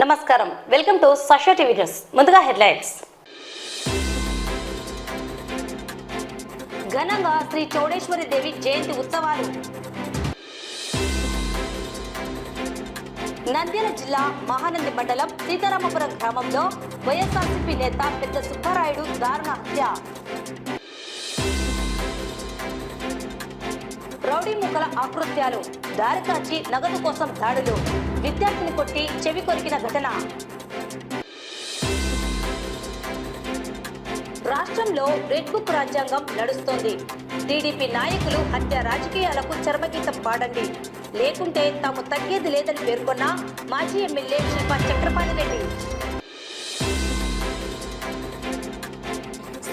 నమస్కారం, welcome to Sasha TV news. ముందుగా headlines. ఘనంగా శ్రీ చౌడేశ్వరి దేవి జయంతి ఉత్సవాలు. నంద్యాల జిల్లా మహానంది మండలం సీతారామపురం గ్రామంలో వైఎస్ఆర్సీపీ నేత పెద్ద సుబ్బారాయుడు దారుణ హత్య. రౌడీ ముక్కల ఆకృత్యాలు, దారి కాచి నగదు కోసం దాడులు, విద్యార్థిని కొట్టి చెవి కొరికిన ఘటన. రాష్ట్రంలో రెడ్ బుక్ రాజ్యాంగం నడుస్తోంది. టీడీపీ నాయకులు హత్య రాజకీయాలకు చర్మగీతం పాడండి, లేకుంటే తాము తగ్గేది లేదని పేర్కొన్న మాజీ ఎమ్మెల్యే శిల్పా చక్రపాణి రెడ్డి.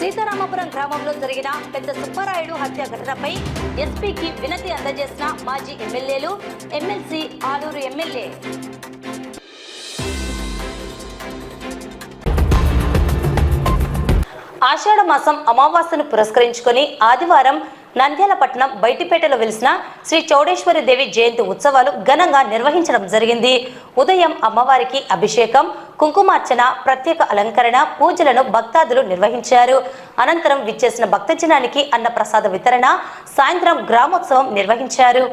సీతారామపురం గ్రామంలో జరిగిన పెద్ద సుబ్బారాయుడు హత్య ఘటనపై ఎస్పీకి వినతి అందజేసిన మాజీ ఎమ్మెల్యేలు, ఎమ్మెల్సీ, ఆలూరు ఎమ్మెల్యే. ఆషాఢ మాసం అమావాస్యను పురస్కరించుకొని ఆదివారం నంద్యాల పట్టణం బైటిపేటలో వెలిసిన శ్రీ చౌడేశ్వరి దేవి జయంతి ఉత్సవాలు ఘనంగా నిర్వహించడం జరిగింది. ఉదయం అమ్మవారికి అభిషేకం, కుంకుమార్చన, ప్రత్యేక అలంకరణ, పూజలను భక్తాదులు నిర్వహించారు. అనంతరం విచ్చేసిన భక్తజనానికి అన్నప్రసాద వితరణ, సాయంత్రం గ్రామోత్సవం నిర్వహించారు.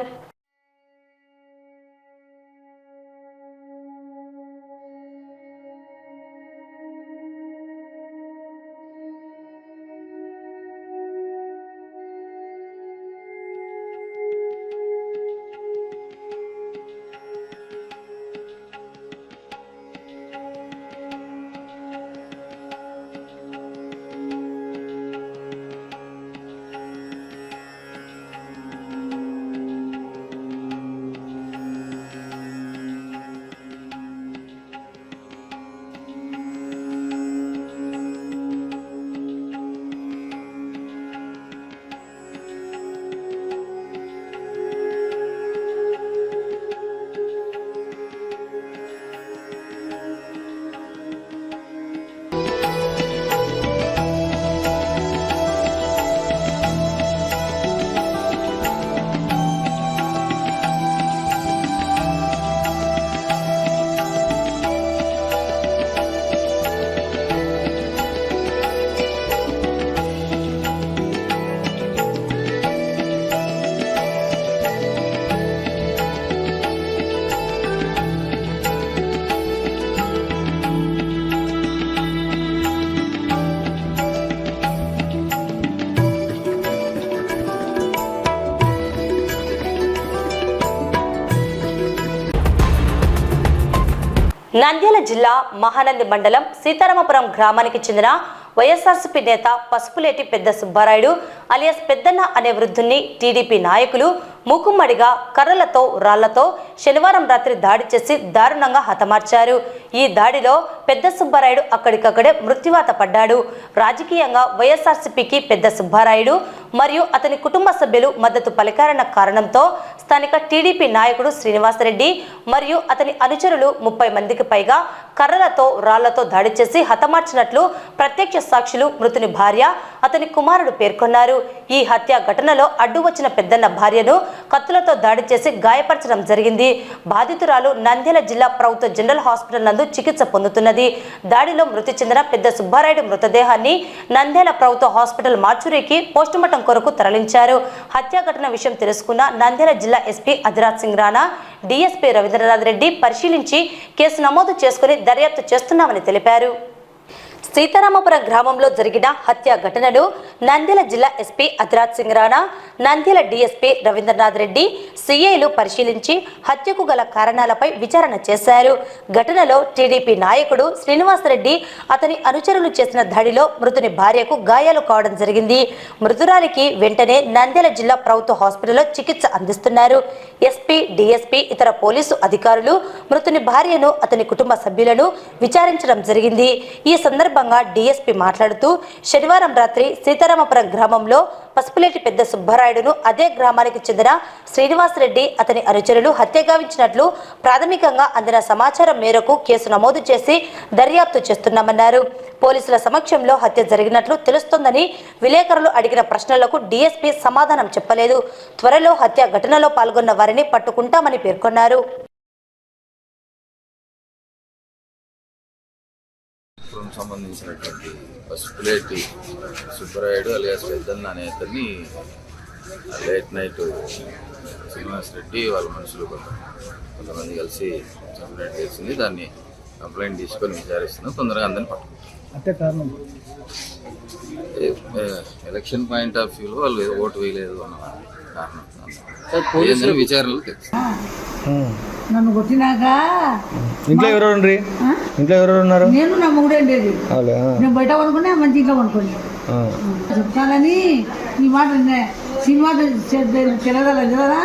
నంద్యాల జిల్లా మహానంది మండలం సీతారామపురం గ్రామానికి చెందిన వైఎస్ఆర్సీపీ నేత పసుపులేటి పెద్ద సుబ్బారాయుడు అలియాస్ పెద్దన్న అనే వృద్ధుణ్ణి టీడీపీ నాయకులు మూకుమ్మడిగా కర్రలతో, రాళ్లతో శనివారం రాత్రి దాడి చేసి దారుణంగా హతమార్చారు. ఈ దాడిలో పెద్ద సుబ్బారాయుడు అక్కడికక్కడే మృత్యువాత పడ్డాడు. రాజకీయంగా వైఎస్ఆర్సీపీకి పెద్ద సుబ్బారాయుడు మరియు అతని కుటుంబ సభ్యులు మద్దతు పలికారన్న కారణంతో స్థానిక టీడీపీ నాయకుడు శ్రీనివాసరెడ్డి మరియు అతని అనుచరులు 30 మందికి పైగా కర్రలతో, రాళ్లతో దాడి చేసి హతమార్చినట్లు ప్రత్యక్ష సాక్షులు, మృతుని భార్య, అతని కుమారుడు పేర్కొన్నారు. ఈ హత్య ఘటనలో అడ్డు వచ్చిన పెద్దన్న భార్యను కత్తులతో దాడి చేసి గాయపరచడం జరిగింది. బాధితురాలు నంద్యాల జిల్లా ప్రభుత్వ జనరల్ హాస్పిటల్ నందు చికిత్స పొందుతున్నది. దాడిలో మృతి చెందిన పెద్ద సుబ్బారాయుడు మృతదేహాన్ని నంద్యాల ప్రభుత్వ హాస్పిటల్ మార్చురీకి పోస్టుమార్టం కొరకు తరలించారు. హత్య ఘటన విషయం తెలుసుకున్న నంద్యాల జిల్లా ఎస్పీ అధిరాజ్ సింగ్ రాణా, డీఎస్పీ రవీంద్రనాథ్ రెడ్డి పరిశీలించి కేసు నమోదు చేసుకుని దర్యాప్తు చేస్తున్నామని తెలిపారు. సీతారామపురం గ్రామంలో జరిగిన హత్య ఘటనను నంద్యాల జిల్లా ఎస్పీ అధిరాజ్ సింగ్ రాణా, నంద్యాల డీఎస్పీ రవీంద్రనాథ్ రెడ్డి, సిఐలు పరిశీలించి హత్యకు గల కారణాలపై విచారణ చేశారు. ఘటనలో టీడీపీ నాయకుడు శ్రీనివాసరెడ్డి, అతని అనుచరులు చేసిన దాడిలో మృతుని భార్యకు గాయాలు కావడం జరిగింది. మృతురాలికి వెంటనే నంద్యాల జిల్లా ప్రభుత్వ హాస్పిటల్లో చికిత్స అందిస్తున్నారు. ఎస్పీ, డీఎస్పీ, ఇతర పోలీసు అధికారులు మృతుని భార్యను, అతని కుటుంబ సభ్యులను విచారించడం జరిగింది. ఈ సందర్భంగా డీఎస్పీ మాట్లాడుతూ శనివారం రాత్రి సీతారామపురం గ్రామంలో పసుపులేటి పెద్ద సుబ్బారాయుడును అదే గ్రామానికి చెందిన శ్రీనివాసరెడ్డి, అతని అనుచరులు హత్యగావించినట్లు ప్రాథమికంగా అందిన సమాచారం మేరకు కేసు నమోదు చేసి దర్యాప్తు చేస్తున్నామన్నారు. పోలీసుల సమక్షంలో హత్య జరిగినట్లు తెలుస్తోందని విలేకరులు అడిగిన ప్రశ్నలకు డీఎస్పీ సమాధానం చెప్పలేదు. త్వరలో హత్య ఘటనలో పాల్గొన్న వారిని పట్టుకుంటామని పేర్కొన్నారు. నియోజకవర్గం సంబంధించినటువంటి పసుపులేటి సుబ్బరాయుడు అలియాస్ పెద్దన్న అనే అతన్ని లేట్ నైట్ శ్రీనివాస్ రెడ్డి వాళ్ళ మనుషులు కొంతమంది కలిసి చంపినట్టు తెలిసింది. దాన్ని కంప్లైంట్ తీసుకొని విచారిస్తున్నాం. తొందరగా అందరిని పట్టుకుంటాం. ఎలక్షన్ పాయింట్ ఆఫ్ వ్యూలో వాళ్ళు ఓటు వేయలేదు అన్న కారణం విచారణలు తెలుసు. నన్ను కొట్టినాక ఇంట్లో ఎవరు ఉన్నారు? నేను నా మొగుడే ఉండేది. నేను బయట కొనుక్కున్నా, మంచి ఇంట్లో కొనుక్కోండి చెప్తానని ఈ మాట సినిమా తిరగలేదు కదా,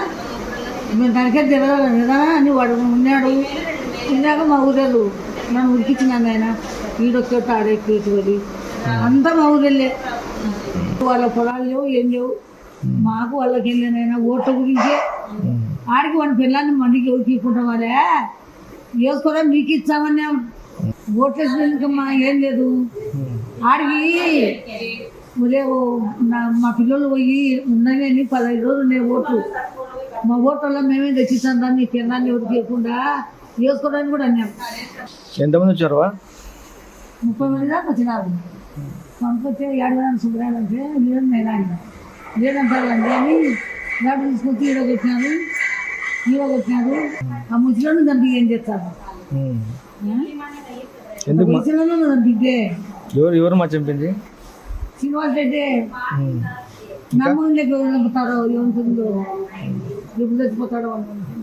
మేము దానికే తిరగలేదు కదా అని వాడు ఉన్నాడు. ఇందాక మా ఊరేళ్ళు నన్ను ఉడికిచ్చినాను. ఆయన ఈడొక్కేట ఆడెక్కేసి అంతా మా ఊరెళ్ళే. వాళ్ళ పొలాలు లేవు, ఏం లేవు. మాకు వాళ్ళకి వెళ్ళానైనా ఓట్ల గురించే. ఆడికి వాడి పిల్లల్ని మందికి ఎవరికి ఇవ్వకుండా వాళ్ళే వేసుకోవడం మీకు ఇచ్చామని ఓట్లు వేసినందుకమ్మా ఏం లేదు. ఆడికి లేవు. మా పిల్లలు పోయి ఉన్నాయని 15 రోజులు ఉన్నాయి ఓట్లు. మా ఓట్లలో మేమే తెచ్చిస్తాం దాన్ని పిల్లల్ని ఎవరికి ఇవ్వకుండా వేసుకోవడానికి కూడా అన్నాం. ఎంతమంది వచ్చారు? 30 మంది దాకా వచ్చినారు. పంపితే 7 సుబ్రాయలు అంటే లేదు లేదంటారండి అని గాడి తీసుకొచ్చి ఈడగొచ్చినారు. ఆ ముసలిని చంపి ఏం చేస్తారు? ముసలిని చంపితే ఎవరు మా చంపింది? శ్రీనివాస్ రెడ్డి నమ్మకం చంపుతారో ఏముంటుందో, ఎప్పుడు చచ్చిపోతాడో అనుకుంటుంది.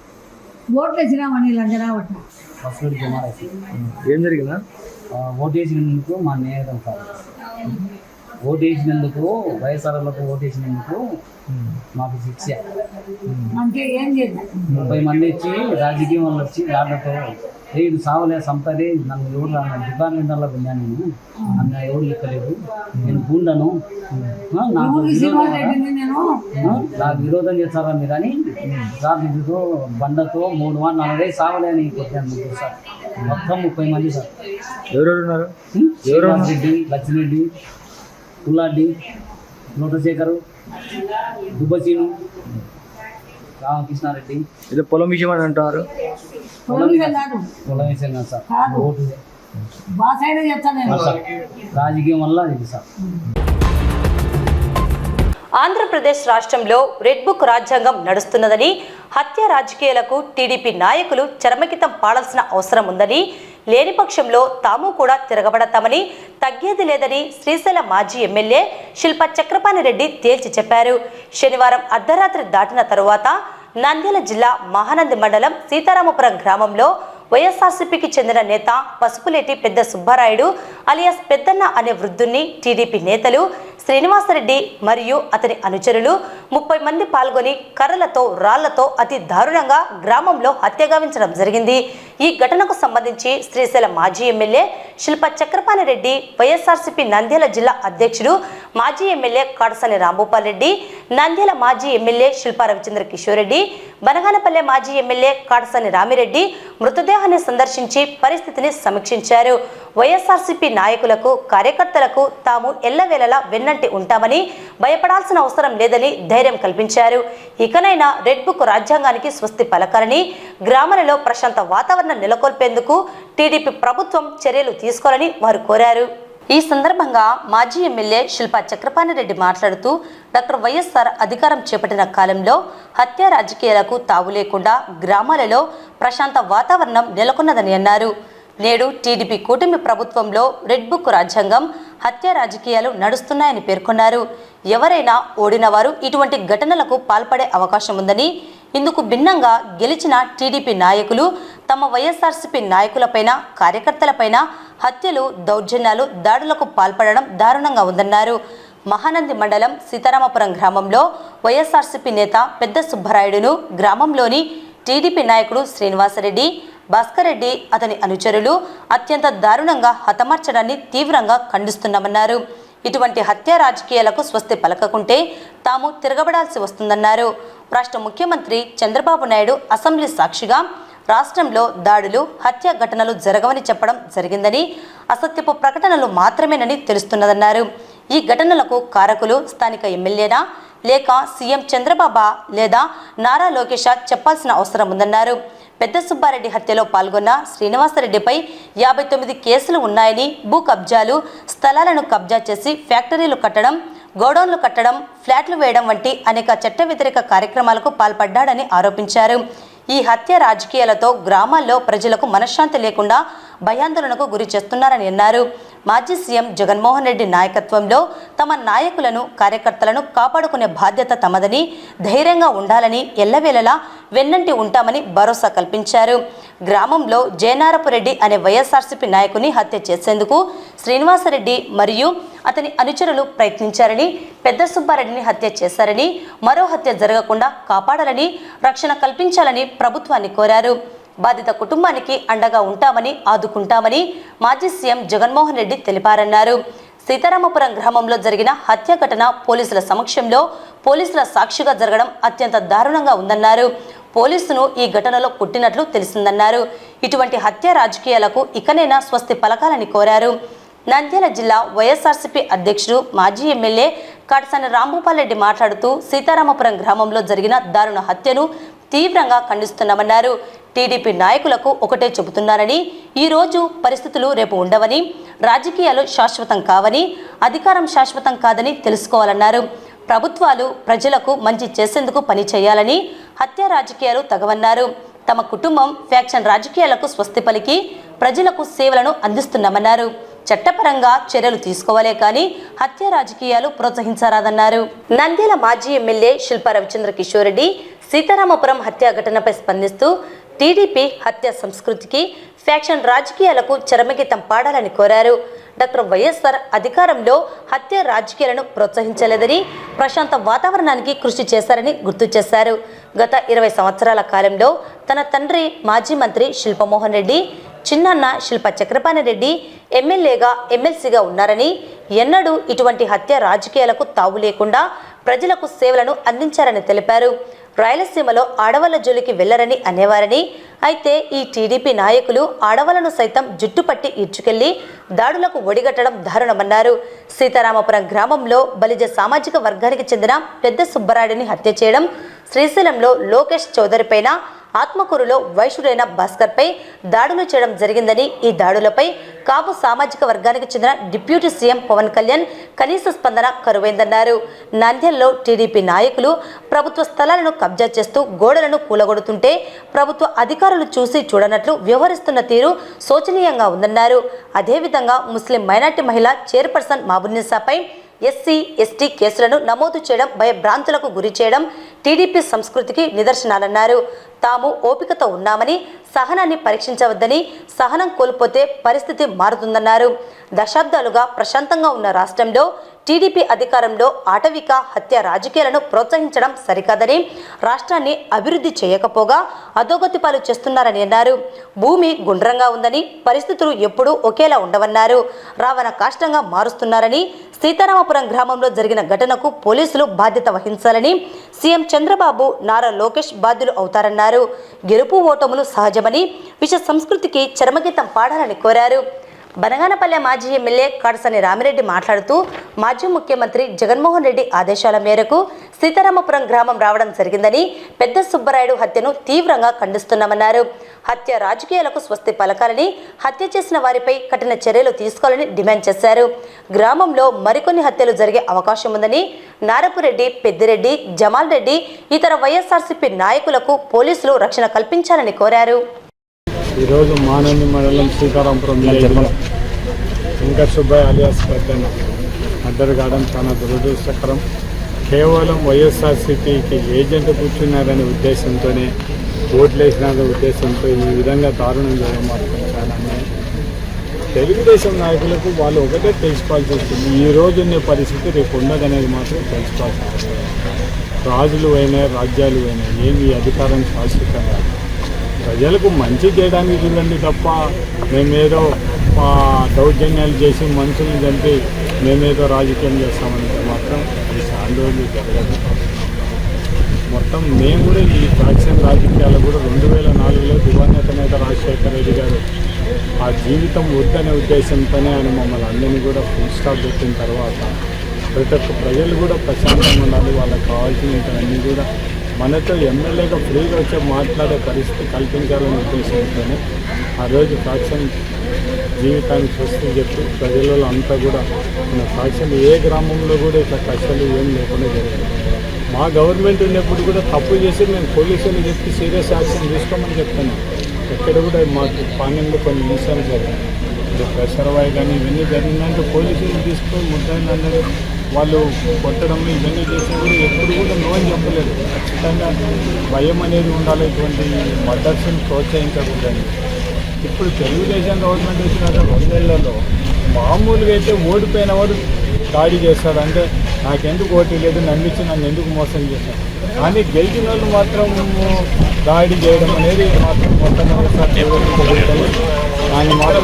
ఓట్లు వేసినామని లంజనా పట్ల ఏం జరిగిందా? ఓటు వేసినందుకు మా నేరం సార్, ఓటు వేసినందుకు వైఎస్ఆర్లకు ఓటు వేసినందుకు మాకు శిక్ష. అంటే ఏం చేద్దాం? 30 మంది వచ్చి రాజకీయం వాళ్ళు వచ్చి వాళ్ళతో ఇది సావలే సంపదే నన్ను ఎవరు డిపార్ట్మెంట్లో వెళ్ళాను, నేను నన్ను ఎవరు ఇక్కలేదు, నేను గుండను, నాకు విరోధం చేస్తారా మీరు అని రాజకీయతో బండతో 3-4 days సావలే అని కొట్టాను సార్. మొత్తం 30 మంది సార్. ఎవరెవరు ఉన్నారు? రెడ్డి, లక్ష్మిరెడ్డి, పుల్లారెడ్డి, నోటశేఖరు, దుబ్బసీను, రామకృష్ణారెడ్డి. ఇది పొలం విషయం అని అంటారు. పొలం విషయం కాదు సార్, ఓటు సార్, రాజకీయం వల్ల ఇది సార్. ఆంధ్రప్రదేశ్ రాష్ట్రంలో రెడ్ బుక్ రాజ్యాంగం నడుస్తున్నదని, హత్య రాజకీయాలకు టీడీపీ నాయకులు చరమగీతం పాడాల్సిన అవసరం ఉందని, లేని పక్షంలో తాము కూడా తిరగబడతామని, తగ్గేది లేదని శ్రీశైలం మాజీ ఎమ్మెల్యే శిల్ప చక్రపాణి రెడ్డి తేల్చి చెప్పారు. శనివారం అర్ధరాత్రి దాటిన తరువాత నంద్యాల జిల్లా మహానంది మండలం సీతారామపురం గ్రామంలో వైఎస్ఆర్సీపీకి చెందిన నేత పసుపులేటి పెద్ద సుబ్బారాయుడు అలియాస్ పెద్దన్న అనే వృద్ధుణ్ణి టీడీపీ నేతలు శ్రీనివాసరెడ్డి మరియు అతని అనుచరులు 30 మంది పాల్గొని కర్రలతో రాళ్లతో అతి దారుణంగా గ్రామంలో హత్యగావించడం జరిగింది. ఈ ఘటనకు సంబంధించి శ్రీశైలం మాజీ ఎమ్మెల్యే శిల్ప చక్రపాణి రెడ్డి, వైఎస్ఆర్సీపీ నంద్యాల జిల్లా అధ్యక్షుడు మాజీ ఎమ్మెల్యే కాడసాని రాంభూపాల్ రెడ్డి, నంద్యాల మాజీ ఎమ్మెల్యే శిల్ప రవిచంద్ర కిషోర్ రెడ్డి, బనగానపల్లె మాజీ ఎమ్మెల్యే కాడసాని రామిరెడ్డి మృతదేహాన్ని సందర్శించి పరిస్థితిని సమీక్షించారు. వైఎస్ఆర్సీపీ నాయకులకు, కార్యకర్తలకు తాము ఎల్లవేళలా వెన్నంటి ఉంటామని, భయపడాల్సిన అవసరం లేదని ధైర్యం కల్పించారు. ఇకనైనా రెడ్ బుక్ రాజ్యాంగానికి స్వస్తి పలకాలని, గ్రామాలలో ప్రశాంత వాతావరణం నెలకొల్పేందుకు టీడీపీ ప్రభుత్వం చర్యలు తీసుకోవాలని వారు కోరారు. ఈ సందర్భంగా మాజీ ఎమ్మెల్యే శిల్ప చక్రపాణి రెడ్డి మాట్లాడుతూ, డాక్టర్ వైఎస్ఆర్ అధికారం చేపట్టిన కాలంలో హత్య రాజకీయాలకు తావు లేకుండా గ్రామాలలో ప్రశాంత వాతావరణం నెలకొన్నదని అన్నారు. నేడు టీడీపీ కూటమి ప్రభుత్వంలో రెడ్ బుక్ రాజ్యాంగం, హత్య రాజకీయాలు నడుస్తున్నాయని పేర్కొన్నారు. ఎవరైనా ఓడిన వారు ఇటువంటి ఘటనలకు పాల్పడే అవకాశం ఉందని, ఇందుకు భిన్నంగా గెలిచిన టీడీపీ నాయకులు తమ వైఎస్ఆర్సీపీ నాయకులపైన, కార్యకర్తలపైన హత్యలు, దౌర్జన్యాలు, దాడులకు పాల్పడడం దారుణంగా ఉందన్నారు. మహానంది మండలం సీతారామపురం గ్రామంలో వైఎస్ఆర్సీపీ నేత పెద్ద సుబ్బరాయుడును గ్రామంలోని టీడీపీ నాయకుడు శ్రీనివాసరెడ్డి, భాస్కర్ రెడ్డి, అతని అనుచరులు అత్యంత దారుణంగా హతమార్చడాన్ని తీవ్రంగా ఖండిస్తున్నామన్నారు. ఇటువంటి హత్య రాజకీయాలకు స్వస్తి పలకకుంటే తాము తిరగబడాల్సి వస్తుందన్నారు. రాష్ట్ర ముఖ్యమంత్రి చంద్రబాబు నాయుడు అసెంబ్లీ సాక్షిగా రాష్ట్రంలో దాడులు, హత్య ఘటనలు జరగవని చెప్పడం జరిగిందని, అసత్యపు ప్రకటనలు మాత్రమేనని తెలుస్తున్నదన్నారు. ఈ ఘటనలకు కారకులు స్థానిక ఎమ్మెల్యేనా లేక సీఎం చంద్రబాబు లేదా నారా లోకేష్ చెప్పాల్సిన అవసరం ఉందన్నారు. పెద్ద సుబ్బారెడ్డి హత్యలో పాల్గొన్న శ్రీనివాసరెడ్డిపై 59 కేసులు ఉన్నాయని, భూ కబ్జాలు, స్థలాలను కబ్జా చేసి ఫ్యాక్టరీలు కట్టడం, గోడౌన్లు కట్టడం, ఫ్లాట్లు వేయడం వంటి అనేక చట్ట వ్యతిరేక కార్యక్రమాలకు పాల్పడ్డాడని ఆరోపించారు. ఈ హత్య రాజకీయాలతో గ్రామాల్లో ప్రజలకు మనశ్శాంతి లేకుండా భయాందోళనకు గురి చేస్తున్నారని అన్నారు. మాజీ సీఎం జగన్మోహన్ రెడ్డి నాయకత్వంలో తమ నాయకులను, కార్యకర్తలను కాపాడుకునే బాధ్యత తమదని, ధైర్యంగా ఉండాలని, ఎల్లవేళలా వెన్నంటి ఉంటామని భరోసా కల్పించారు. గ్రామంలో జయనారపురెడ్డి అనే వైఎస్ఆర్సీపీ నాయకుని హత్య చేసేందుకు శ్రీనివాసరెడ్డి మరియు అతని అనుచరులు ప్రయత్నించారని, పెద్ద సుబ్బారెడ్డిని హత్య చేశారని, మరో హత్య జరగకుండా కాపాడాలని, రక్షణ కల్పించాలని ప్రభుత్వాన్ని కోరారు. బాధిత కుటుంబానికి అండగా ఉంటామని, ఆదుకుంటామని మాజీ సీఎం జగన్మోహన్ రెడ్డి తెలిపారన్నారు. సీతారామపురం గ్రామంలో జరిగిన హత్య ఘటన పోలీసుల సమక్షంలో, పోలీసుల సాక్షిగా జరగడం అత్యంత దారుణంగా ఉందన్నారు. పోలీసును ఈ ఘటనలో కొట్టినట్లు తెలిసిందన్నారు. ఇటువంటి హత్య రాజకీయాలకు ఇకనైనా స్వస్తి పలకాలని కోరారు. నంద్యాల జిల్లా వైఎస్ఆర్సీపీ అధ్యక్షుడు, మాజీ ఎమ్మెల్యే కాటసాని రాంభూపాల్ రెడ్డి మాట్లాడుతూ సీతారామపురం గ్రామంలో జరిగిన దారుణ హత్యను తీవ్రంగా ఖండిస్తున్నామన్నారు. టీడీపీ నాయకులకు ఒకటే చెబుతున్నారని, ఈరోజు పరిస్థితులు రేపు ఉండవని, రాజకీయాలు శాశ్వతం కావని, అధికారం శాశ్వతం కాదని తెలుసుకోవాలన్నారు. ప్రభుత్వాలు ప్రజలకు మంచి చేసేందుకు పని చేయాలని, హత్య రాజకీయాలు తగవన్నారు. తమ కుటుంబం ఫ్యాక్షన్ రాజకీయాలకు స్వస్తి పలికి ప్రజలకు సేవలను అందిస్తున్నామన్నారు. చట్టపరంగా చర్యలు తీసుకోవాలే కానీ హత్య రాజకీయాలు ప్రోత్సహించరాదన్నారు. నంద్యాల మాజీ ఎమ్మెల్యే శిల్పా రవిచంద్ర కిషోర్ రెడ్డి సీతారామపురం హత్య ఘటనపై స్పందిస్తూ టీడీపీ హత్య సంస్కృతికి, ఫ్యాక్షన్ రాజకీయాలకు చరమగీతం పాడాలని కోరారు. డాక్టర్ వైఎస్ఆర్ అధికారంలో హత్య రాజకీయాలను ప్రోత్సహించలేదని, ప్రశాంత వాతావరణానికి కృషి చేశారని గుర్తు చేశారు. గత 20 సంవత్సరాల కాలంలో తన తండ్రి మాజీ మంత్రి శిల్పమోహన్ రెడ్డి, చిన్నన్న శిల్ప చక్రపాణి రెడ్డి ఎమ్మెల్యేగా, ఎమ్మెల్సీగా ఉన్నారని, ఎన్నడూ ఇటువంటి హత్య రాజకీయాలకు తావు లేకుండా ప్రజలకు సేవలను అందించారని తెలిపారు. రాయలసీమలో ఆడవాళ్ల జోలికి వెళ్లరని అనేవారని, అయితే ఈ టీడీపీ నాయకులు ఆడవాళ్లను సైతం జుట్టుపట్టి ఈడ్చుకెళ్లి దాడులకు ఒడిగట్టడం దారుణమన్నారు. సీతారామపురం గ్రామంలో బలిజ సామాజిక వర్గానికి చెందిన పెద్ద సుబ్బరాయుడిని హత్య చేయడం, శ్రీశైలంలో లోకేష్ చౌదరి పైన, ఆత్మకూరులో వైశ్యుడైన భాస్కర్పై దాడులు చేయడం జరిగిందని, ఈ దాడులపై కాపు సామాజిక వర్గానికి చెందిన డిప్యూటీ సీఎం పవన్ కళ్యాణ్ కనీస స్పందన కరువైందన్నారు. నంద్యాలలో టీడీపీ నాయకులు ప్రభుత్వ స్థలాలను కబ్జా చేస్తూ గోడలను కూలగొడుతుంటే ప్రభుత్వ అధికారులు చూసి చూడనట్లు వ్యవహరిస్తున్న తీరు శోచనీయంగా ఉందన్నారు. అదేవిధంగా ముస్లిం మైనార్టీ మహిళ చైర్పర్సన్ మాబున్నీసాపై ఎస్సీ, ఎస్టీ కేసులను నమోదు చేయడం, భయభ్రాంతులకు గురి చేయడం టీడీపీ సంస్కృతికి నిదర్శనాలన్నారు. తాము ఓపికతో ఉన్నామని, సహనాన్ని పరీక్షించవద్దని, సహనం కోల్పోతే పరిస్థితి మారుతుందన్నారు. దశాబ్దాలుగా ప్రశాంతంగా ఉన్న రాష్ట్రంలో టీడీపీ అధికారంలో ఆటవిక హత్య రాజకీయాలను ప్రోత్సహించడం సరికాదని, రాష్ట్రాన్ని అభివృద్ధి చేయకపోగా అధోగతి పాలు చేస్తున్నారని అన్నారు. భూమి గుండ్రంగా ఉందని, పరిస్థితులు ఎప్పుడూ ఒకేలా ఉండవన్నారు. రావణ కాష్టంగా మారుస్తున్నారని, సీతారామపురం గ్రామంలో జరిగిన ఘటనకు పోలీసులు బాధ్యత వహించాలని, సీఎం చంద్రబాబు, నారా లోకేష్ బాధ్యులు అవుతారన్నారు. గెలుపు ఓటములు సహజమని, విష సంస్కృతికి చరమగీతం పాడాలని కోరారు. బనగానపల్లె మాజీ ఎమ్మెల్యే కాటసాని రామిరెడ్డి మాట్లాడుతూ మాజీ ముఖ్యమంత్రి జగన్మోహన్ రెడ్డి ఆదేశాల మేరకు సీతారామపురం గ్రామం రావడం జరిగిందని, పెద్ద సుబ్బరాయుడు హత్యను తీవ్రంగా ఖండిస్తున్నామన్నారు. హత్య రాజకీయాలకు స్వస్తి పలకాలని, హత్య చేసిన వారిపై కఠిన చర్యలు తీసుకోవాలని డిమాండ్ చేశారు. గ్రామంలో మరికొన్ని హత్యలు జరిగే అవకాశం ఉందని, నారపురెడ్డి, పెద్దిరెడ్డి, జమాల్ రెడ్డి, ఇతర వైఎస్ఆర్సీపీ నాయకులకు పోలీసులు రక్షణ కల్పించాలని కోరారు. ఈరోజు మానంది మండలం సీతారామపురం వెంకట సుబ్బయ్య అలియాస్ పెద్దన్న మర్డర్ కావడం చాలా దురదృష్టకరం. కేవలం వైఎస్ఆర్సీపీకి ఏజెంట్ కూర్చున్నారనే ఉద్దేశంతోనే, ఓట్లేసిన ఉద్దేశంతో ఈ విధంగా దారుణం చేయడం మాత్రం చాలా అన్యాయం. తెలుగుదేశం నాయకులకు వాళ్ళు ఒకటే తెలుసుకోవాల్సి వస్తుంది, ఈ రోజు ఉన్న పరిస్థితి రేపు ఉండదనేది మాత్రం తెలుసుకోవాల్సి వస్తుంది. రాజులు అయినా, రాజ్యాలు అయినా ఏమి అధికారం శాశ్వతం కాదు. ప్రజలకు మంచి చేయడానికి చూడండి తప్ప మేమేదో దౌర్జన్యాలు చేసి మనుషులను చంపి మేమేదో రాజకీయం చేస్తామంటే మాత్రం అది చాలా రోజులు జరగదు. మొత్తం మేము కూడా ఈ ఫ్యాక్షన్ రాజకీయాలు కూడా 2004లో దివంగత నేత రాజశేఖర రెడ్డి గారు ఆ జీవితం వద్దనే ఉద్దేశంతోనే ఆయన మమ్మల్ని అందరినీ కూడా ఫుల్ స్టాప్ పెట్టిన తర్వాత ప్రతి ఒక్క ప్రజలు కూడా ప్రశాంతంగా ఉండాలి, వాళ్ళకి కావాల్సినవన్నీ కూడా మనతో ఎమ్మెల్యేగా ఫ్రీగా వచ్చి మాట్లాడే పరిస్థితి కల్పించాలనే ఉద్దేశంతోనే ఆ రోజు ఫ్యాక్షన్ జీవితానికి స్వస్తి చెప్పి ప్రజలలో అంతా కూడా మన ఫ్యాక్షన్ ఏ గ్రామంలో కూడా ఇట్లా కష్టాలు ఏం లేకుండా జరిగింది. మా గవర్నమెంట్ ఉన్నప్పుడు కూడా తప్పు చేసి మేము పోలీసులు చెప్పి సీరియస్ యాక్షన్ తీసుకోమని చెప్తున్నాం. ఎక్కడ కూడా మాకు పానెంలో కొన్ని నిమిషాలు జరిగాయి. ప్రెషర్ వాయి కానీ ఇవన్నీ జరిగిందంటే పోలీసులు తీసుకొని ముద్దాయిలు అందరూ వాళ్ళు కొట్టడం ఇవన్నీ చేసినా కూడా ఎప్పుడు కూడా నో అని చెప్పలేదు. ఖచ్చితంగా భయం అనేది ఉండాలి. ఇటువంటి మర్డర్స్ని ప్రోత్సహించకూడదని. ఇప్పుడు తెలుగుదేశం గవర్నమెంట్ వచ్చినాక 2 ఏళ్లలో మామూలుగా అయితే ఓడిపోయిన వాడు దాడి చేస్తాడు. అంటే నాకెందుకు ఓటు లేదు, నమ్మించి నన్ను ఎందుకు మోసం చేశాడు. కానీ గెలిచిన వాళ్ళు మాత్రం దాడి చేయడం అనేది మాత్రం మొట్టమొదటిసారి దాన్ని మాత్రం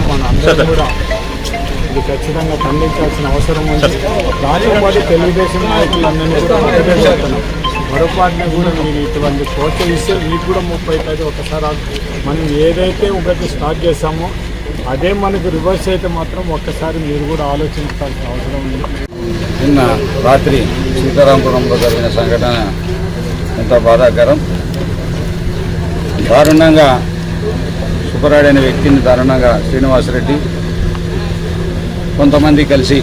మన అందరూ కూడా ఇది ఖచ్చితంగా ఖండించాల్సిన అవసరం ఉంది. దానితో పాటు తెలుగుదేశం నాయకులందరినీ కూడా మద్దతు పొరపాటున కూడా మీరు ఇటువంటి ప్రోత్సహిస్తే మీకు కూడా 30 ఒకసారి మనం ఏదైతే ఒకటి స్టార్ట్ చేస్తామో అదే మనకు రివర్స్ అయితే మాత్రం ఒక్కసారి మీరు కూడా ఆలోచించాల్సిన అవసరం ఉంది. నిన్న రాత్రి సీతారాంపురంలో జరిగిన సంఘటన ఎంత బాధాకరం. దారుణంగా సుబ్బరాయుడు అనే వ్యక్తిని దారుణంగా శ్రీనివాసరెడ్డి కొంతమంది కలిసి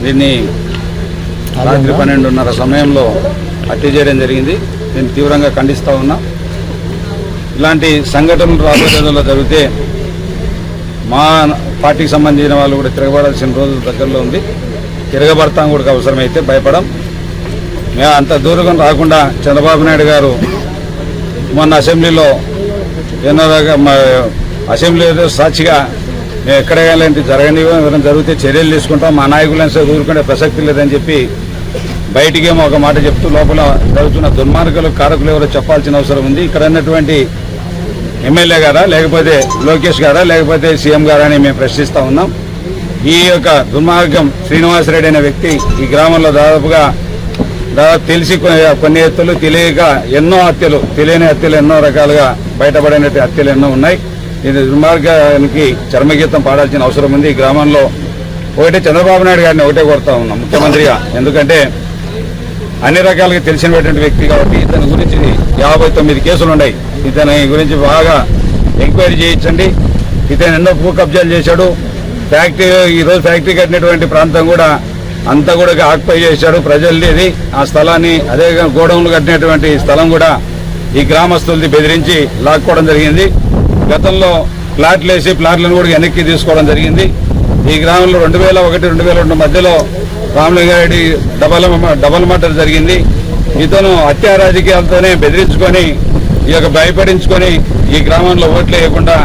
దీన్ని రాత్రి 12:30 సమయంలో హత్య చేయడం జరిగింది. నేను తీవ్రంగా ఖండిస్తూ ఉన్నా. ఇలాంటి సంఘటనలు రాబోయే రోజుల్లో జరిగితే మా పార్టీకి సంబంధించిన వాళ్ళు కూడా తిరగబడాల్సిన రోజుల దగ్గరలో ఉంది. తిరగబడతాం కూడా అవసరమైతే భయపడం. మేము అంత దూరం రాకుండా చంద్రబాబు నాయుడు గారు మొన్న అసెంబ్లీలో ఎన్నో అసెంబ్లీ సాక్షిగా మేము ఎక్కడైనా జరగని ఎవరైనా జరిగితే చర్యలు తీసుకుంటాం, మా నాయకులను ఊరుకునే ప్రసక్తి లేదని చెప్పి బయటికేమో ఒక మాట చెప్తూ లోపల జరుగుతున్న దుర్మార్గులు కారకులు ఎవరో చెప్పాల్సిన అవసరం ఉంది. ఇక్కడ ఉన్నటువంటి ఎమ్మెల్యే గారా, లేకపోతే లోకేష్ గారా, లేకపోతే సీఎం గారా అని మేము ప్రశ్నిస్తూ ఉన్నాం. ఈ యొక్క దుర్మార్గం శ్రీనివాసరెడ్డి అనే వ్యక్తి ఈ గ్రామంలో దాదాపు తెలిసి కొన్ని హత్యలు, తెలియక ఎన్నో హత్యలు, తెలియని హత్యలు ఎన్నో రకాలుగా బయటపడిన హత్యలు ఎన్నో ఉన్నాయి. ఇది దుర్మార్గానికి చర్మగీతం పాడాల్సిన అవసరం ఉంది. ఈ గ్రామంలో ఒకటే చంద్రబాబు నాయుడు గారిని ఒకటే కోరుతా ఉన్నాం ముఖ్యమంత్రిగా. ఎందుకంటే అన్ని రకాలుగా తెలిసినటువంటి వ్యక్తి కాబట్టి ఇతని గురించి 59 కేసులు ఉన్నాయి. ఇతని గురించి బాగా ఎంక్వైరీ చేయించండి. ఇతను ఎన్నో భూ కబ్జాలు చేశాడు. ఫ్యాక్టరీ ఈరోజు ఫ్యాక్టరీ కట్టినటువంటి ప్రాంతం కూడా అంతా కూడా ఆక్యుపై చేశాడు. ప్రజలది ఆ స్థలాన్ని, అదే గోడౌన్లు కట్టినటువంటి స్థలం కూడా ఈ గ్రామస్తులది బెదిరించి లాక్కోవడం జరిగింది. గతంలో ప్లాట్లు వేసి ప్లాట్లను కూడా వెనక్కి తీసుకోవడం జరిగింది. ఈ గ్రామంలో 2001-2002 మధ్యలో రామలింగారెడ్డి డబల్ మర్డర్ జరిగింది. ఇతను హత్యా రాజకీయాలతోనే బెదిరించుకొని ఈ యొక్క భయపడించుకొని ఈ గ్రామంలో ఓట్లు వేయకుండా,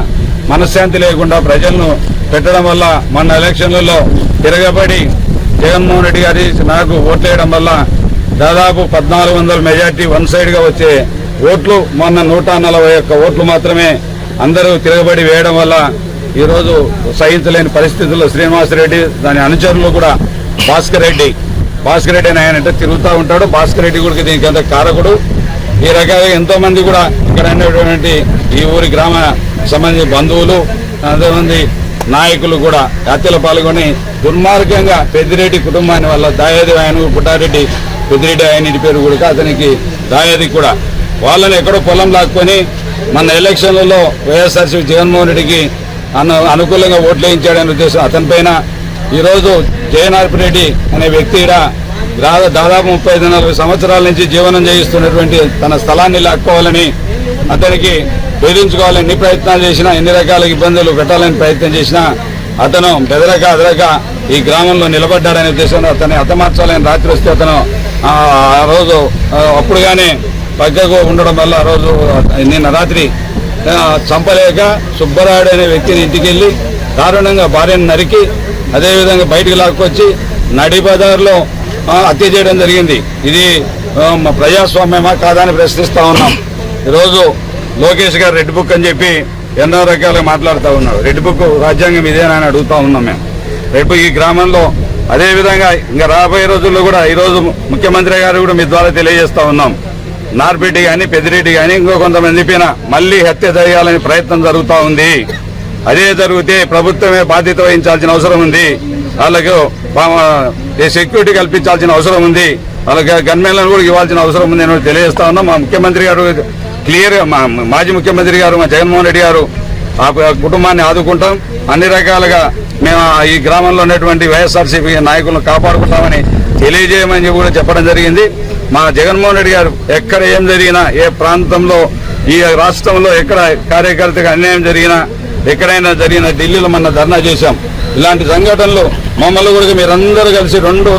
మనశ్శాంతి లేకుండా ప్రజలను పెట్టడం వల్ల మొన్న ఎలక్షన్లలో తిరగబడి జగన్మోహన్ రెడ్డి గారి నాకు ఓట్లు వేయడం వల్ల దాదాపు 1400 మెజార్టీ వన్ సైడ్గా వచ్చే ఓట్లు మొన్న 141 ఓట్లు మాత్రమే అందరూ తిరగబడి వేయడం వల్ల ఈరోజు సహించలేని పరిస్థితుల్లో శ్రీనివాసరెడ్డి, దాని అనుచరులు కూడా భాస్కర్ రెడ్డి అని ఆయన అంటే తిరుగుతూ ఉంటాడు. భాస్కర్ రెడ్డి కూడా దీనికి అంత కారకుడు. ఈ రకంగా ఎంతో మంది కూడా ఇక్కడ ఉన్నటువంటి ఈ ఊరి గ్రామ సంబంధించిన బంధువులు, ఎంతోమంది నాయకులు కూడా హత్యలో పాల్గొని దుర్మార్గంగా పెద్దిరెడ్డి కుటుంబాన్ని వల్ల దాయాది ఆయన పుట్టారెడ్డి పెద్దిరెడ్డి ఆయన పేరు కూడా అతనికి దాయాది కూడా వాళ్ళని ఎక్కడో పొలం లాక్కొని మన ఎలక్షన్లలో వైఎస్ఆర్సీ జగన్మోహన్ రెడ్డికి అనుకూలంగా ఓట్లు వేయించాడనే ఉద్దేశం అతని పైన. ఈరోజు జయనార్పిరెడ్డి అనే వ్యక్తి దాదాపు 35-40 సంవత్సరాల నుంచి జీవనం చేయిస్తున్నటువంటి తన స్థలాన్ని లాక్కోవాలని, అతనికి బెదిరించుకోవాలని ఎన్ని ప్రయత్నాలు చేసినా, ఎన్ని రకాల ఇబ్బందులు పెట్టాలని ప్రయత్నం చేసినా అతను అదరక ఈ గ్రామంలో నిలబడ్డాడనే ఉద్దేశంలో అతన్ని హతమార్చాలని రాత్రి వస్తే అతను ఆ రోజు అప్పుడుగానే పక్కకు ఉండడం వల్ల ఆ రోజు నిన్న రాత్రి చంపలేక సుబ్బరాయుడు అనే వ్యక్తిని ఇంటికి వెళ్ళి దారుణంగా భార్యను నరికి అదేవిధంగా బయటకు లాక్కొచ్చి నడి బజార్లో హత్య చేయడం జరిగింది. ఇది ప్రజాస్వామ్యమా కాదని ప్రశ్నిస్తూ ఉన్నాం. ఈరోజు లోకేష్ గారు రెడ్ బుక్ అని చెప్పి ఎన్నో రకాలుగా మాట్లాడుతూ ఉన్నారు. రెడ్ బుక్ రాజ్యాంగం ఇదేనా అని అడుగుతూ ఉన్నాం మేము. రెడ్ బుక్ ఈ గ్రామంలో అదేవిధంగా ఇంకా రాబోయే రోజుల్లో కూడా ఈరోజు ముఖ్యమంత్రి గారు కూడా మీ ద్వారా తెలియజేస్తూ ఉన్నాం. నార్పెడ్డి కానీ పెద్దిరెడ్డి కానీ ఇంకో కొంతమంది పైన మళ్లీ హత్య చేయాలని ప్రయత్నం జరుగుతూ ఉంది. అదే జరిగితే ప్రభుత్వమే బాధ్యత వహించాల్సిన అవసరం ఉంది. వాళ్ళకు సెక్యూరిటీ కల్పించాల్సిన అవసరం ఉంది. వాళ్ళకి గన్మెన్లను కూడా ఇవ్వాల్సిన అవసరం ఉంది అని తెలియజేస్తా ఉన్నాం. మా ముఖ్యమంత్రి గారు క్లియర్గా, మాజీ ముఖ్యమంత్రి గారు, మా జగన్మోహన్ రెడ్డి గారు ఆ కుటుంబాన్ని ఆదుకుంటాం. అన్ని రకాలుగా మేము ఈ గ్రామంలో ఉన్నటువంటి వైఎస్ఆర్సీపీ నాయకులను కాపాడుకుంటామని తెలియజేయమని కూడా చెప్పడం జరిగింది. మా జగన్మోహన్ రెడ్డి గారు ఎక్కడ ఏం జరిగినా, ఏ ప్రాంతంలో, ఈ రాష్ట్రంలో ఎక్కడ కార్యకర్తగా అన్యాయం జరిగినా, ఎక్కడైనా జరిగిన ఢిల్లీలో మన ధర్నా చేశాం. ఇలాంటి సంఘటనలు మమ్మల్ని కూడా మీరందరూ కలిసి 2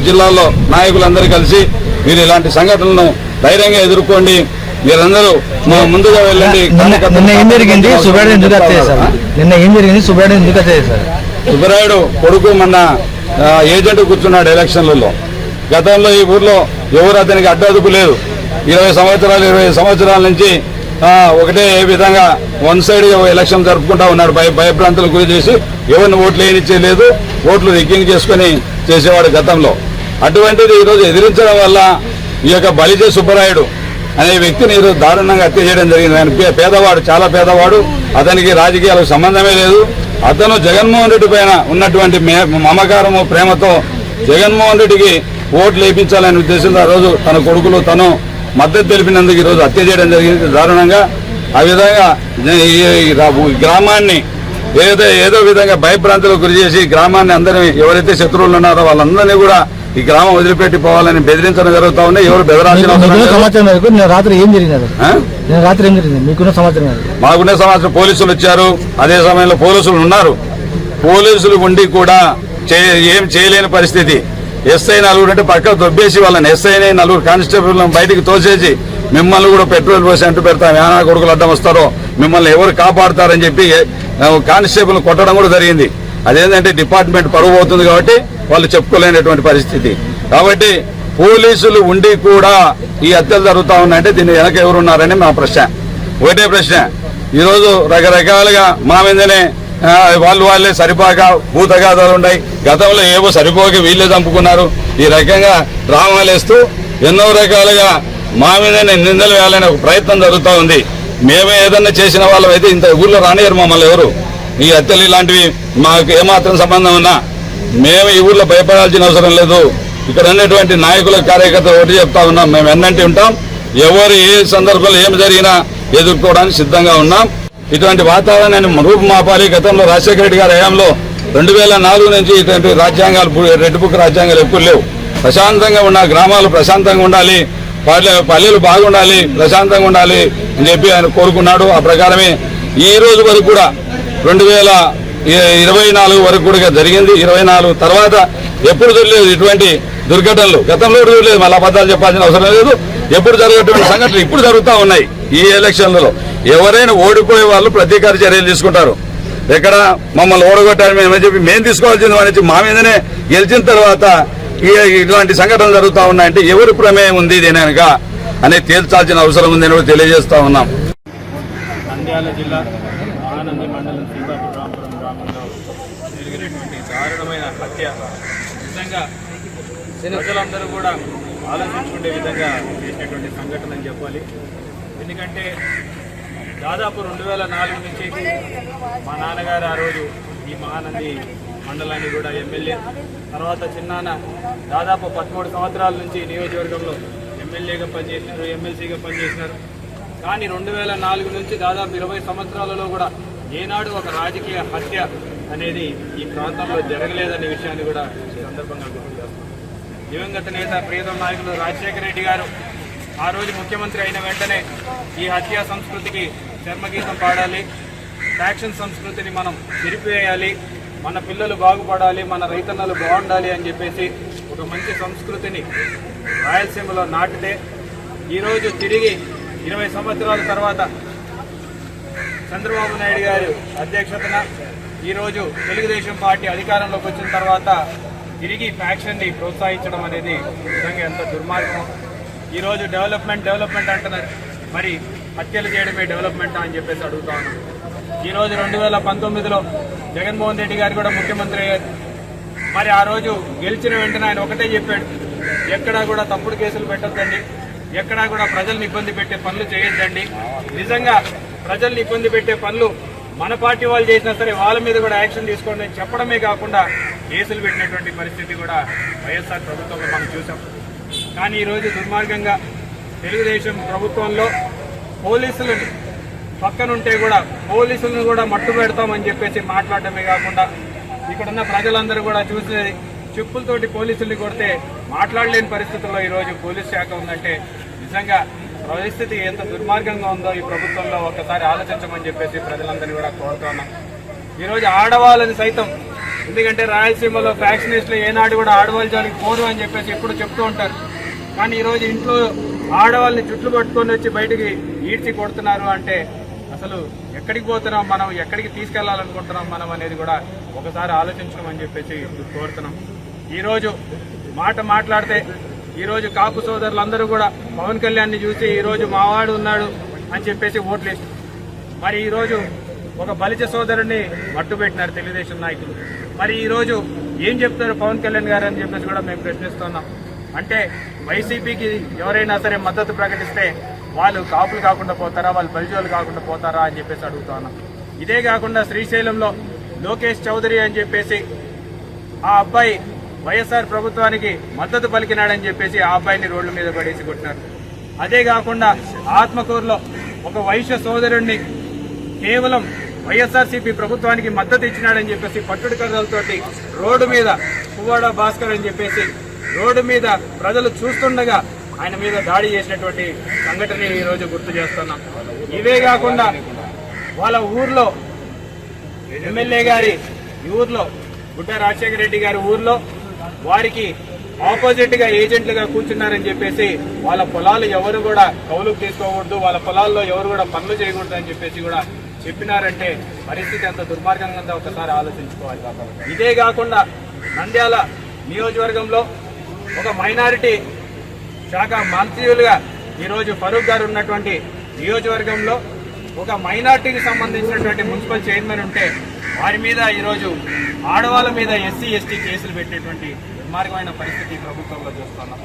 జిల్లాల్లో నాయకులందరూ కలిసి మీరు ఇలాంటి సంఘటనలను ధైర్యంగా ఎదుర్కోండి, మీరందరూ ముందుగా వెళ్ళండి. నిన్న ఏం జరిగింది? సుబ్రాయుడు ఎందుకు హత్య చేశారు? నిన్న ఏం జరిగింది? సుబ్రాయుడు ఎందుకు హత్య చేశారు? సుబ్బరాయుడు కొడుకు మొన్న ఏజెంట్ కూర్చున్నాడు ఎలక్షన్లలో. గతంలో ఈ ఊర్లో ఎవరు అతనికి అడ్డదుపు లేదు. 20 సంవత్సరాల నుంచి ఒకటే విధంగా వన్ సైడ్ ఎలక్షన్ జరుపుకుంటా ఉన్నాడు. భయభ్రాంతులకు గురి చేసి ఎవరిని ఓట్లు వేయనిచ్చేయలేదు, ఓట్లు రిగ్గింగ్ చేసుకుని చేసేవాడు గతంలో. అటువంటిది ఈరోజు ఎదిరించడం వల్ల ఈ యొక్క బలిజే సుబ్బరాయుడు అనే వ్యక్తిని ఈరోజు దారుణంగా హత్య చేయడం జరిగింది. ఆయన పేదవాడు, చాలా పేదవాడు, అతనికి రాజకీయాలకు సంబంధమే లేదు. అతను జగన్మోహన్ రెడ్డి పైన ఉన్నటువంటి మమకారము, ప్రేమతో జగన్మోహన్ రెడ్డికి ఓట్లు వేయించాలనే ఉద్దేశంతో ఆ రోజు తన కొడుకులు తను మద్దతు తెలిపినందుకు ఈరోజు హత్య చేయడం జరిగింది దారుణంగా. ఆ విధంగా ఈ గ్రామాన్ని ఏదో విధంగా భయభ్రాంతులకు గురి చేసి గ్రామాన్ని అందరినీ, ఎవరైతే శత్రువులు ఉన్నారో వాళ్ళందరినీ కూడా ఈ గ్రామం వదిలిపెట్టి పోవాలని బెదిరించడం జరుగుతా ఉంది. ఎవరు బెదరాల్సిన సమాచారం మేరకు నిన్న రాత్రి ఏం జరిగింది? నిన్న రాత్రి ఏం జరిగింది మీకున్న సమాచారం? మాకున్న సమాచారం పోలీసులు వచ్చారు, అదే సమయంలో పోలీసులు ఉన్నారు. పోలీసులు ఉండి కూడా ఏం చేయలేని పరిస్థితి. ఎస్ఐ 4 అంటే పక్కకు దొబ్బేసి వాళ్ళని, ఎస్ఐని 4 కానిస్టేబుల్ బయటికి తోసేసి మిమ్మల్ని కూడా పెట్రోల్ పోసి అంటూ పెడతాం, ఏనా కొడుకులు అడ్డం వస్తారో మిమ్మల్ని ఎవరు కాపాడుతారని చెప్పి కానిస్టేబుల్ కొట్టడం కూడా జరిగింది. అదేంటంటే డిపార్ట్మెంట్ పరువు అవుతుంది కాబట్టి వాళ్ళు చెప్పుకోలేనటువంటి పరిస్థితి. కాబట్టి పోలీసులు ఉండి కూడా ఈ హత్యలు జరుగుతూ ఉన్నాయంటే దీని వెనక ఎవరున్నారని మా ప్రశ్న. ఒకటే ప్రశ్న, ఈరోజు రకరకాలుగా మా మీదనే వాళ్ళే సరిపోక భూతగాథాలు ఉన్నాయి. గతంలో ఏవో సరిపోక వీళ్ళే చంపుకున్నారు. ఈ రకంగా డ్రామాలు వేస్తూ ఎన్నో రకాలుగా మా మీదనే నిందలు వేయాలనే ఒక ప్రయత్నం జరుగుతూ ఉంది. మేమే ఏదన్నా చేసిన వాళ్ళం అయితే ఇంత ఊళ్ళో రానియరు మమ్మల్ని ఎవరు. ఈ హత్యలు ఇలాంటివి మాకు ఏమాత్రం సంబంధం ఉన్నా మేము ఈ ఊళ్ళో భయపడాల్సిన అవసరం లేదు. ఇక్కడ ఉన్నటువంటి నాయకుల, కార్యకర్తలు ఒకటి చెప్తా ఉన్నాం, మేము ఎన్నంటి ఉంటాం. ఎవరు ఏ సందర్భంలో ఏమి జరిగినా ఎదుర్కోవడానికి సిద్ధంగా ఉన్నాం. ఇటువంటి వాతావరణాన్ని రూపుమాపాలి. గతంలో రాజశేఖర రెడ్డి గారి హయాంలో 2004 నుంచి ఇటువంటి రాజ్యాంగాలు, రెడ్ బుక్ రాజ్యాంగాలు ఎక్కువ లేవు. ప్రశాంతంగా ఉన్న గ్రామాలు ప్రశాంతంగా ఉండాలి, పల్లెలు బాగుండాలి, ప్రశాంతంగా ఉండాలి అని చెప్పి ఆయన కోరుకున్నాడు. ఆ ప్రకారమే ఈ రోజు వరకు కూడా 2024 వరకు కూడా జరిగింది. 24 తర్వాత ఎప్పుడు జరగలేదు ఇటువంటి దుర్ఘటనలు. గతంలో జరగలేదు, మళ్ళీ అబద్ధాలు చెప్పాల్సిన అవసరం లేదు. ఎప్పుడు జరిగేటువంటి సంఘటనలు ఇప్పుడు జరుగుతూ ఉన్నాయి. ఈ ఎలక్షన్లలో ఎవరైనా ఓడిపోయే వాళ్ళు ప్రతీకార చర్యలు తీసుకుంటారు. ఎక్కడ మమ్మల్ని ఓడగొట్టారని మేమని చెప్పి మేము తీసుకోవాల్సింది అని మా మీదనే గెలిచిన తర్వాత ఇట్లాంటి సంఘటనలు జరుగుతూ ఉన్నాయంటే ఎవరి ప్రమేయం ఉంది దీనిక అనేది తేల్చాల్సిన అవసరం ఉందని కూడా తెలియజేస్తా ఉన్నాం. నంద్యాల జిల్లా మహానంది మండలం సీతాపురం గ్రామంలో జరిగినటువంటి దారుణమైన హత్య నిజంగా ప్రజలందరూ కూడా ఆలోచించుకునే విధంగా చేసినటువంటి సంఘటన అని చెప్పాలి. ఎందుకంటే దాదాపు 2004 నుంచి మా నాన్నగారు ఆ రోజు ఈ మహానంది మండలాన్ని కూడా ఎమ్మెల్యే, తర్వాత చిన్నాన్న దాదాపు 13 సంవత్సరాల నుంచి నియోజకవర్గంలో ఎమ్మెల్యేగా పనిచేసినారు, ఎమ్మెల్సీగా పనిచేసినారు. కానీ 2004 నుంచి దాదాపు 20 సంవత్సరాలలో కూడా ఏనాడు ఒక రాజకీయ హత్య అనేది ఈ ప్రాంతంలో జరగలేదనే విషయాన్ని కూడా ఈ సందర్భంగా గుర్తు చేస్తాం. దివంగత నేత ప్రియతమ నాయకులు రాజశేఖర రెడ్డి గారు ఆ రోజు ముఖ్యమంత్రి అయిన వెంటనే ఈ హత్యా సంస్కృతికి చర్మగీతం పాడాలి, ఫ్యాక్షన్ సంస్కృతిని మనం నిలిపివేయాలి, మన పిల్లలు బాగుపడాలి, మన రైతన్నలు బాగుండాలి అని చెప్పేసి ఒక మంచి సంస్కృతిని రాయలసీమలో నాటితే ఈరోజు తిరిగి 20 సంవత్సరాల తర్వాత చంద్రబాబు నాయుడు గారి అధ్యక్షతన ఈరోజు తెలుగుదేశం పార్టీ అధికారంలోకి వచ్చిన తర్వాత తిరిగి ఫ్యాక్షన్ని ప్రోత్సహించడం అనేది నిజంగా ఎంత దుర్మార్గం. ఈరోజు డెవలప్మెంట్ అంటున్నారు, మరి హత్యలు చేయడమే డెవలప్మెంట్ అని చెప్పేసి అడుగుతా ఉన్నాం. ఈరోజు 2019లో జగన్మోహన్ రెడ్డి గారు కూడా ముఖ్యమంత్రి అయ్యారు. మరి ఆ రోజు గెలిచిన వెంటనే ఆయన ఒకటే చెప్పాడు, ఎక్కడా కూడా తప్పుడు కేసులు పెట్టొద్దండి, ఎక్కడా కూడా ప్రజల్ని ఇబ్బంది పెట్టే పనులు చేయొద్దండి. నిజంగా ప్రజల్ని ఇబ్బంది పెట్టే పనులు మన పార్టీ వాళ్ళు చేసినా సరే వాళ్ళ మీద కూడా యాక్షన్ తీసుకోండి అని చెప్పడమే కాకుండా కేసులు పెట్టినటువంటి పరిస్థితి కూడా వైఎస్ఆర్ ప్రభుత్వంలో మనం చూసాం. కానీ ఈరోజు దుర్మార్గంగా తెలుగుదేశం ప్రభుత్వంలో పోలీసులని పక్కనుంటే కూడా పోలీసులను కూడా మట్టు పెడతామని చెప్పేసి మాట్లాడటమే కాకుండా ఇక్కడున్న ప్రజలందరూ కూడా చూసేది చెప్పులతోటి పోలీసుల్ని కొడితే మాట్లాడలేని పరిస్థితుల్లో ఈరోజు పోలీస్ శాఖ ఉందంటే నిజంగా పరిస్థితి ఎంత దుర్మార్గంగా ఉందో ఈ ప్రభుత్వంలో ఒక్కసారి ఆలోచించమని చెప్పేసి ప్రజలందరినీ కూడా కోరుతున్నాం. ఈరోజు ఆడవాళ్ళని సైతం, ఎందుకంటే రాయలసీమలో ఫ్యాక్షనిస్టులు ఏనాడు కూడా ఆడవాళ్ళ జోలికి పోరు అని చెప్పేసి ఎప్పుడు చెప్తూ ఉంటారు. కానీ ఈరోజు ఇంట్లో ఆడవాళ్ళని చుట్లు పట్టుకొని వచ్చి బయటికి ఈడ్చి కొడుతున్నారు అంటే అసలు ఎక్కడికి పోతున్నాం మనం, ఎక్కడికి తీసుకెళ్లాలనుకుంటున్నాం మనం అనేది కూడా ఒకసారి ఆలోచించడం అని చెప్పేసి కోరుతున్నాం. ఈరోజు మాట్లాడితే ఈరోజు కాపు సోదరులందరూ కూడా పవన్ కళ్యాణ్ని చూసి ఈరోజు మావాడు ఉన్నాడు అని చెప్పేసి ఓట్లేసి మరి ఈరోజు ఒక బలిజ సోదరుడిని మట్టుపెట్టినారు తెలుగుదేశం నాయకులు. మరి ఈరోజు ఏం చెప్తారు పవన్ కళ్యాణ్ గారు అని చెప్పేసి కూడా మేము ప్రశ్నిస్తున్నాం. అంటే వైసీపీకి ఎవరైనా సరే మద్దతు ప్రకటిస్తే వాళ్ళు కాపులు కాకుండా పోతారా, వాళ్ళు బలిజోలు కాకుండా పోతారా అని చెప్పేసి అడుగుతా ఉన్నాం. ఇదే కాకుండా శ్రీశైలంలో లోకేష్ చౌదరి అని చెప్పేసి ఆ అబ్బాయి వైఎస్ఆర్ ప్రభుత్వానికి మద్దతు పలికినాడని చెప్పేసి ఆ అబ్బాయిని రోడ్ల మీద పడేసి కొట్టినారు. అదే కాకుండా ఆత్మకూరులో ఒక వైశ్య సోదరుణ్ణి కేవలం వైఎస్ఆర్సీపీ ప్రభుత్వానికి మద్దతు ఇచ్చినాడని చెప్పేసి పట్టుడు కర్రలతోటి రోడ్డు మీద పువ్వాడ భాస్కర్ అని చెప్పేసి రోడ్డు మీద ప్రజలు చూస్తుండగా ఆయన మీద దాడి చేసినటువంటి సంఘటన ఈరోజు గుర్తు చేస్తున్నాం. ఇవే కాకుండా వాళ్ళ ఊర్లో ఎమ్మెల్యే గారి ఊర్లో గుడ్డ రాజశేఖర రెడ్డి గారి ఊర్లో వారికి ఆపోజిట్ గా ఏజెంట్లుగా కూర్చున్నారని చెప్పేసి వాళ్ళ పొలాలు ఎవరు కూడా కౌలుకు తీసుకోకూడదు, వాళ్ళ పొలాల్లో ఎవరు కూడా పనులు చేయకూడదు అని చెప్పేసి కూడా చెప్పినారంటే పరిస్థితి ఎంత దుర్మార్గంగా ఉందో ఒకసారి ఆలోచించుకోవాలి. ఇదే కాకుండా నంద్యాల నియోజకవర్గంలో ఒక మైనారిటీ శాఖ మంత్రులుగా ఈరోజు ఫరూక్ గారు ఉన్నటువంటి నియోజకవర్గంలో ఒక మైనార్టీకి సంబంధించినటువంటి మున్సిపల్ చైర్మన్ ఉంటే వారి మీద ఈరోజు ఆడవాళ్ళ మీద ఎస్సీ ఎస్టీ కేసులు పెట్టేటువంటి దుర్మార్గమైన పరిస్థితి ప్రభుత్వంలో చూస్తున్నాం.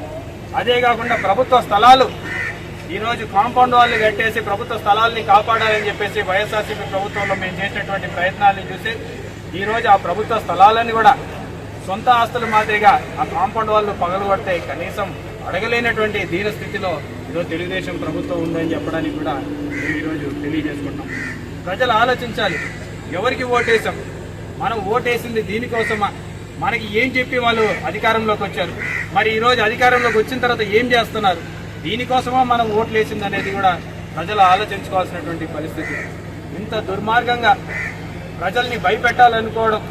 అదే కాకుండా ప్రభుత్వ స్థలాలు ఈరోజు కాంపౌండ్ వాళ్ళు కట్టేసి ప్రభుత్వ స్థలాల్ని కాపాడాలని చెప్పేసి వైఎస్ఆర్సీపీ ప్రభుత్వంలో మేము చేసినటువంటి ప్రయత్నాలను చూసి ఈరోజు ఆ ప్రభుత్వ స్థలాలని కూడా సొంత ఆస్తుల మాదిరిగా ఆ కాంపౌండ్ వాళ్ళు పగలగొడితే కనీసం అడగలేనటువంటి దీన స్థితిలో ఈరోజు తెలుగుదేశం ప్రభుత్వం ఉందని చెప్పడానికి కూడా మేము ఈరోజు తెలియజేసుకుంటాం. ప్రజలు ఆలోచించాలి, ఎవరికి ఓటేసాం, మనం ఓటేసింది దీనికోసమా, మనకి ఏం చెప్పి వాళ్ళు అధికారంలోకి వచ్చారు, మరి ఈరోజు అధికారంలోకి వచ్చిన తర్వాత ఏం చేస్తున్నారు, దీనికోసమా మనం ఓట్లు వేసింది అనేది కూడా ప్రజలు ఆలోచించుకోవాల్సినటువంటి పరిస్థితి. ఇంత దుర్మార్గంగా ప్రజల్ని భయపెట్టాలనుకోవడం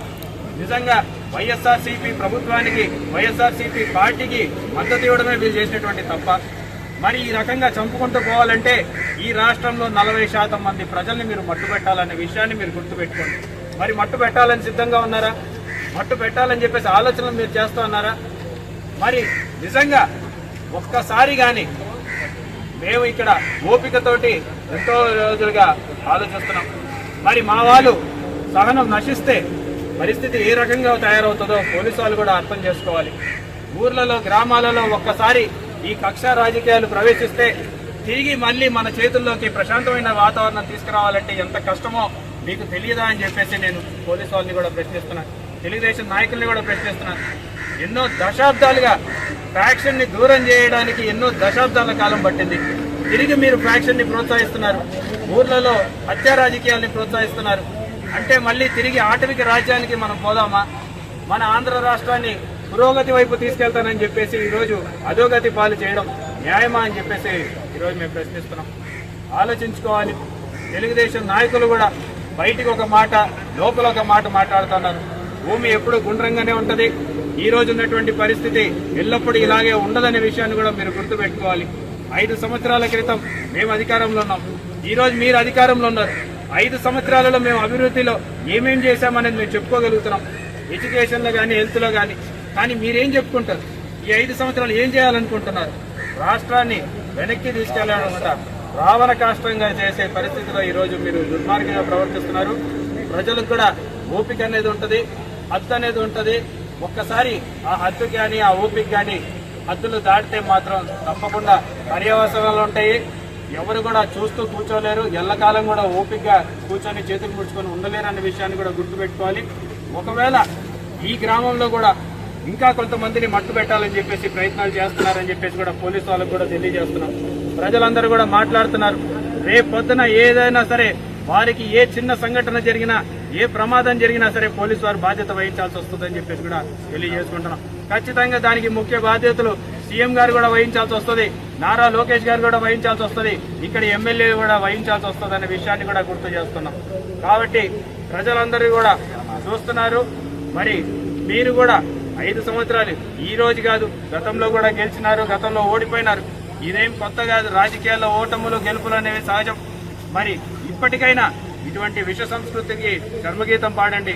నిజంగా వైఎస్ఆర్సీపీ ప్రభుత్వానికి వైఎస్ఆర్సీపీ పార్టీకి మద్దతు ఇవ్వడమే వీళ్ళు చేసినటువంటి తప్ప. మరి ఈ రకంగా చంపుకుంటూ పోవాలంటే ఈ రాష్ట్రంలో 40% మంది ప్రజల్ని మీరు మట్టు పెట్టాలనే విషయాన్ని మీరు గుర్తుపెట్టుకోండి. మరి మట్టు పెట్టాలని సిద్ధంగా ఉన్నారా? మట్టు పెట్టాలని చెప్పేసి ఆలోచనలు మీరు చేస్తూ ఉన్నారా? మరి నిజంగా ఒక్కసారి కానీ మేము ఇక్కడ ఓపికతోటి ఎంతో రోజులుగా ఆలోచిస్తున్నాం. మరి మా వాళ్ళు సహనం నశిస్తే పరిస్థితి ఏ రకంగా తయారవుతుందో పోలీసు వాళ్ళు కూడా అర్థం చేసుకోవాలి. ఊర్లలో గ్రామాలలో ఒక్కసారి ఈ కక్ష రాజకీయాలు ప్రవేశిస్తే తిరిగి మళ్ళీ మన చేతుల్లోకి ప్రశాంతమైన వాతావరణం తీసుకురావాలంటే ఎంత కష్టమో మీకు తెలియదా అని చెప్పేసి నేను పోలీసు వాళ్ళని కూడా ప్రశ్నిస్తున్నాను, తెలుగుదేశం నాయకుల్ని కూడా ప్రశ్నిస్తున్నాను. ఎన్నో దశాబ్దాలుగా ఫ్యాక్షన్ని దూరం చేయడానికి ఎన్నో దశాబ్దాల కాలం పట్టింది. తిరిగి మీరు ఫ్యాక్షన్ని ప్రోత్సహిస్తున్నారు, ఊర్లలో హత్యా రాజకీయాల్ని ప్రోత్సహిస్తున్నారు. అంటే మళ్ళీ తిరిగి ఆటవిక రాజ్యానికి మనం పోదామా? మన ఆంధ్ర రాష్ట్రాన్ని పురోగతి వైపు తీసుకెళ్తానని చెప్పేసి ఈరోజు అధోగతి పాలు చేయడం న్యాయమా అని చెప్పేసి ఈరోజు మేము ప్రశ్నిస్తున్నాం. ఆలోచించుకోవాలి. తెలుగుదేశం నాయకులు కూడా బయటికి ఒక మాట లోపల ఒక మాట మాట్లాడుతున్నారు. భూమి ఎప్పుడు గుండ్రంగానే ఉంటుంది, ఈ రోజు ఉన్నటువంటి పరిస్థితి ఎల్లప్పుడూ ఇలాగే ఉండదనే విషయాన్ని కూడా మీరు గుర్తుపెట్టుకోవాలి. 5 సంవత్సరాల క్రితం మేము అధికారంలో ఉన్నాం, ఈరోజు మీరు అధికారంలో ఉన్నారు. 5 సంవత్సరాలలో మేము అభివృద్ధిలో ఏమేం చేశామనేది మేము చెప్పుకోగలుగుతున్నాం, ఎడ్యుకేషన్లో కానీ హెల్త్లో కానీ. కానీ మీరేం చెప్పుకుంటారు? ఈ 5 సంవత్సరాలు ఏం చేయాలనుకుంటున్నారు? రాష్ట్రాన్ని వెనక్కి తీసుకెళ్లాలన్నమాట రావణ కాష్టంగా చేసే పరిస్థితిలో ఈరోజు మీరు దుర్మార్గంగా ప్రవర్తిస్తున్నారు. ప్రజలకు కూడా ఓపిక అనేది ఉంటుంది, హద్దు అనేది ఉంటుంది. ఒక్కసారి ఆ హద్దు కానీ ఆ ఓపిక కానీ హద్దులు దాటితే మాత్రం తప్పకుండా పర్యవసనాలు ఉంటాయి. ఎవరు కూడా చూస్తూ కూర్చోలేరు, ఎల్లకాలం కూడా ఓపికగా కూర్చొని చేతులు ముడుచుకొని ఉండలేరు అనే విషయాన్ని కూడా గుర్తుపెట్టుకోవాలి. ఒకవేళ ఈ గ్రామంలో కూడా ఇంకా కొంతమందిని మట్టు పెట్టాలని చెప్పేసి ప్రయత్నాలు చేస్తున్నారని చెప్పేసి కూడా పోలీసు వాళ్ళకు కూడా తెలియజేస్తున్నాం. ప్రజలందరూ కూడా మాట్లాడుతున్నారు. రేపు పొద్దున ఏదైనా సరే వారికి ఏ చిన్న సంఘటన జరిగినా, ఏ ప్రమాదం జరిగినా సరే పోలీసు వారు బాధ్యత వహించాల్సి వస్తుందని చెప్పేసి కూడా తెలియజేసుకుంటున్నాం. ఖచ్చితంగా దానికి ముఖ్య బాధ్యతలు సీఎం గారు కూడా వహించాల్సి వస్తుంది, నారా లోకేష్ గారు కూడా వహించాల్సి వస్తుంది, ఇక్కడ ఎమ్మెల్యే కూడా వహించాల్సి వస్తుంది అనే విషయాన్ని కూడా గుర్తు చేస్తున్నాం. కాబట్టి ప్రజలందరూ కూడా చూస్తున్నారు. మరి మీరు కూడా 5 సంవత్సరాలు ఈ రోజు కాదు, గతంలో కూడా గెలిచినారు, గతంలో ఓడిపోయినారు. ఇదేం కొత్త కాదు. రాజకీయాల్లో ఓటములు గెలుపులు అనేవి సహజం. మరి ఇప్పటికైనా ఇటువంటి విష సంస్కృతికి కర్మగీతం పాడండి.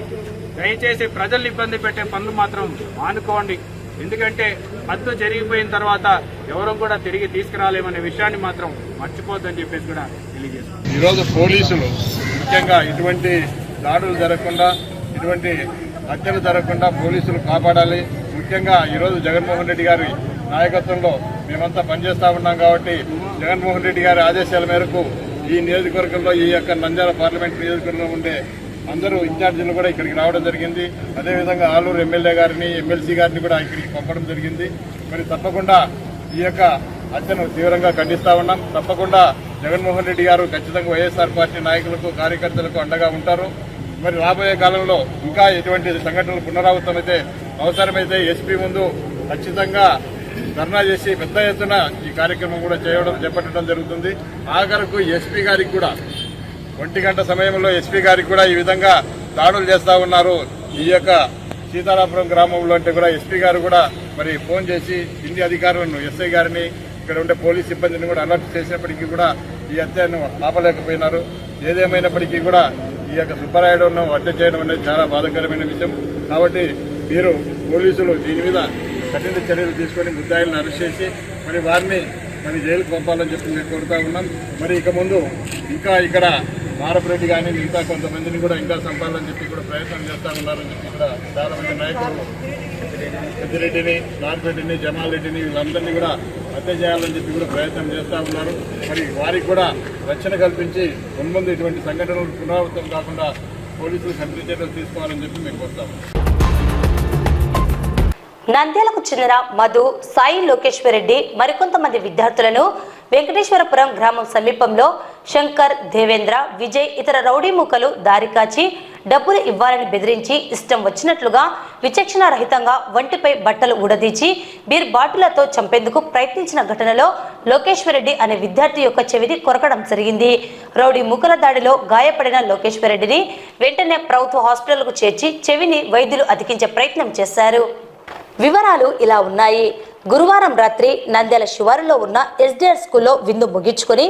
దయచేసి ప్రజల్ని ఇబ్బంది పెట్టే పనులు మాత్రం మానుకోండి. ఎందుకంటే హద్దు జరిగిపోయిన తర్వాత ఎవరూ కూడా తిరిగి తీసుకురాలేమనే విషయాన్ని మాత్రం మర్చిపోద్దని చెప్పేసి కూడా తెలియజేస్తాం. ఈరోజు పోలీసులు ముఖ్యంగా ఇటువంటి దాడులు జరగకుండా, ఇటువంటి హత్యలు జరగకుండా పోలీసులు కాపాడాలి. ముఖ్యంగా ఈరోజు జగన్మోహన్ రెడ్డి గారి నాయకత్వంలో మేమంతా పనిచేస్తూ ఉన్నాం కాబట్టి జగన్మోహన్ రెడ్డి గారి ఆదేశాల మేరకు ఈ నియోజకవర్గంలో, ఈ యొక్క నంద్యాల పార్లమెంట్ నియోజకవర్గంలో ఉండే అందరూ ఇన్ఛార్జీలు కూడా ఇక్కడికి రావడం జరిగింది. అదేవిధంగా ఆలూరు ఎమ్మెల్యే గారిని, ఎమ్మెల్సీ గారిని కూడా ఇక్కడికి పంపడం జరిగింది. మరి తప్పకుండా ఈ యొక్క హత్యను తీవ్రంగా ఖండిస్తూ ఉన్నాం. తప్పకుండా జగన్మోహన్ రెడ్డి గారు ఖచ్చితంగా వైఎస్ఆర్ పార్టీ నాయకులకు, కార్యకర్తలకు అండగా ఉంటారు. మరి రాబోయే కాలంలో ఇంకా ఎటువంటి సంఘటనలు పునరావృతమైతే అవసరమైతే ఎస్పీ ముందు ఖచ్చితంగా ధర్నా చేసి పెద్ద ఎత్తున ఈ కార్యక్రమం కూడా చేపట్టడం జరుగుతుంది. ఆఖరకు ఎస్పీ గారికి కూడా 1 గంట సమయంలో ఎస్పీ గారికి కూడా ఈ విధంగా దాడులు చేస్తూ ఉన్నారు ఈ యొక్క సీతారాపురం గ్రామంలో అంటే కూడా ఎస్పీ గారు కూడా మరి ఫోన్ చేసి కింది అధికారులను, ఎస్ఐ గారిని, ఇక్కడ ఉండే పోలీస్ సిబ్బందిని కూడా అలర్ట్ చేసినప్పటికీ కూడా ఈ హత్యను ఆపలేకపోయినారు. ఏదేమైనప్పటికీ కూడా ఈ యొక్క సుబ్బరాయుడును హత్య చేయడం అనేది చాలా బాధాకరమైన విషయం. కాబట్టి మీరు పోలీసులు దీని మీద కఠిన చర్యలు తీసుకొని ముద్దాయిలను అరెస్ట్ చేసి మరి వారిని జైలుకు పంపాలని చెప్పి మేము కోరుతా ఉన్నాం. మరి ఇక ముందు ఇంకా ఇక్కడ మారపురెడ్డి కానీ మిగతా కొంతమందిని కూడా ఇంకా చంపాలని చెప్పి కూడా ప్రయత్నం చేస్తూ ఉన్నారని చెప్పి కూడా చాలా మంది నాయకులు పెద్దిరెడ్డిని, నార్పెడ్డిని, జమాల్ రెడ్డిని వీళ్ళందరినీ కూడా హత్య చేయాలని చెప్పి కూడా ప్రయత్నం చేస్తూ ఉన్నారు. మరి వారికి కూడా రక్షణ కల్పించి మున్ముందు ఇటువంటి సంఘటనలు పునరావృతం కాకుండా పోలీసులు కఠిన చర్యలు తీసుకోవాలని చెప్పి మేము కోరుతాము. నంద్యాలకు చెందిన మధు, సాయి లోకేశ్వర్ రెడ్డి మరికొంతమంది విద్యార్థులను వెంకటేశ్వరపురం గ్రామం సమీపంలో శంకర్, దేవేంద్ర, విజయ్ ఇతర రౌడీ మూకలు దారి కాచి డబ్బులు ఇవ్వాలని బెదిరించి ఇష్టం వచ్చినట్లుగా విచక్షణ రహితంగా వంటిపై బట్టలు ఊడదీచి బీర్ బాటిళ్లతో చంపేందుకు ప్రయత్నించిన ఘటనలో లోకేశ్వర్ రెడ్డి అనే విద్యార్థి యొక్క చెవిని కొరకడం జరిగింది. రౌడీ మూకల దాడిలో గాయపడిన లోకేశ్వర్ రెడ్డిని వెంటనే ప్రభుత్వ హాస్పిటల్కు చేర్చి చెవిని వైద్యులు అతికించే ప్రయత్నం చేశారు. వివరాలు ఇలా ఉన్నాయి. గురువారం రాత్రి నంద్యాల శివారులో ఉన్న ఎస్డిఆర్ స్కూల్లో విందు ముగించుకొని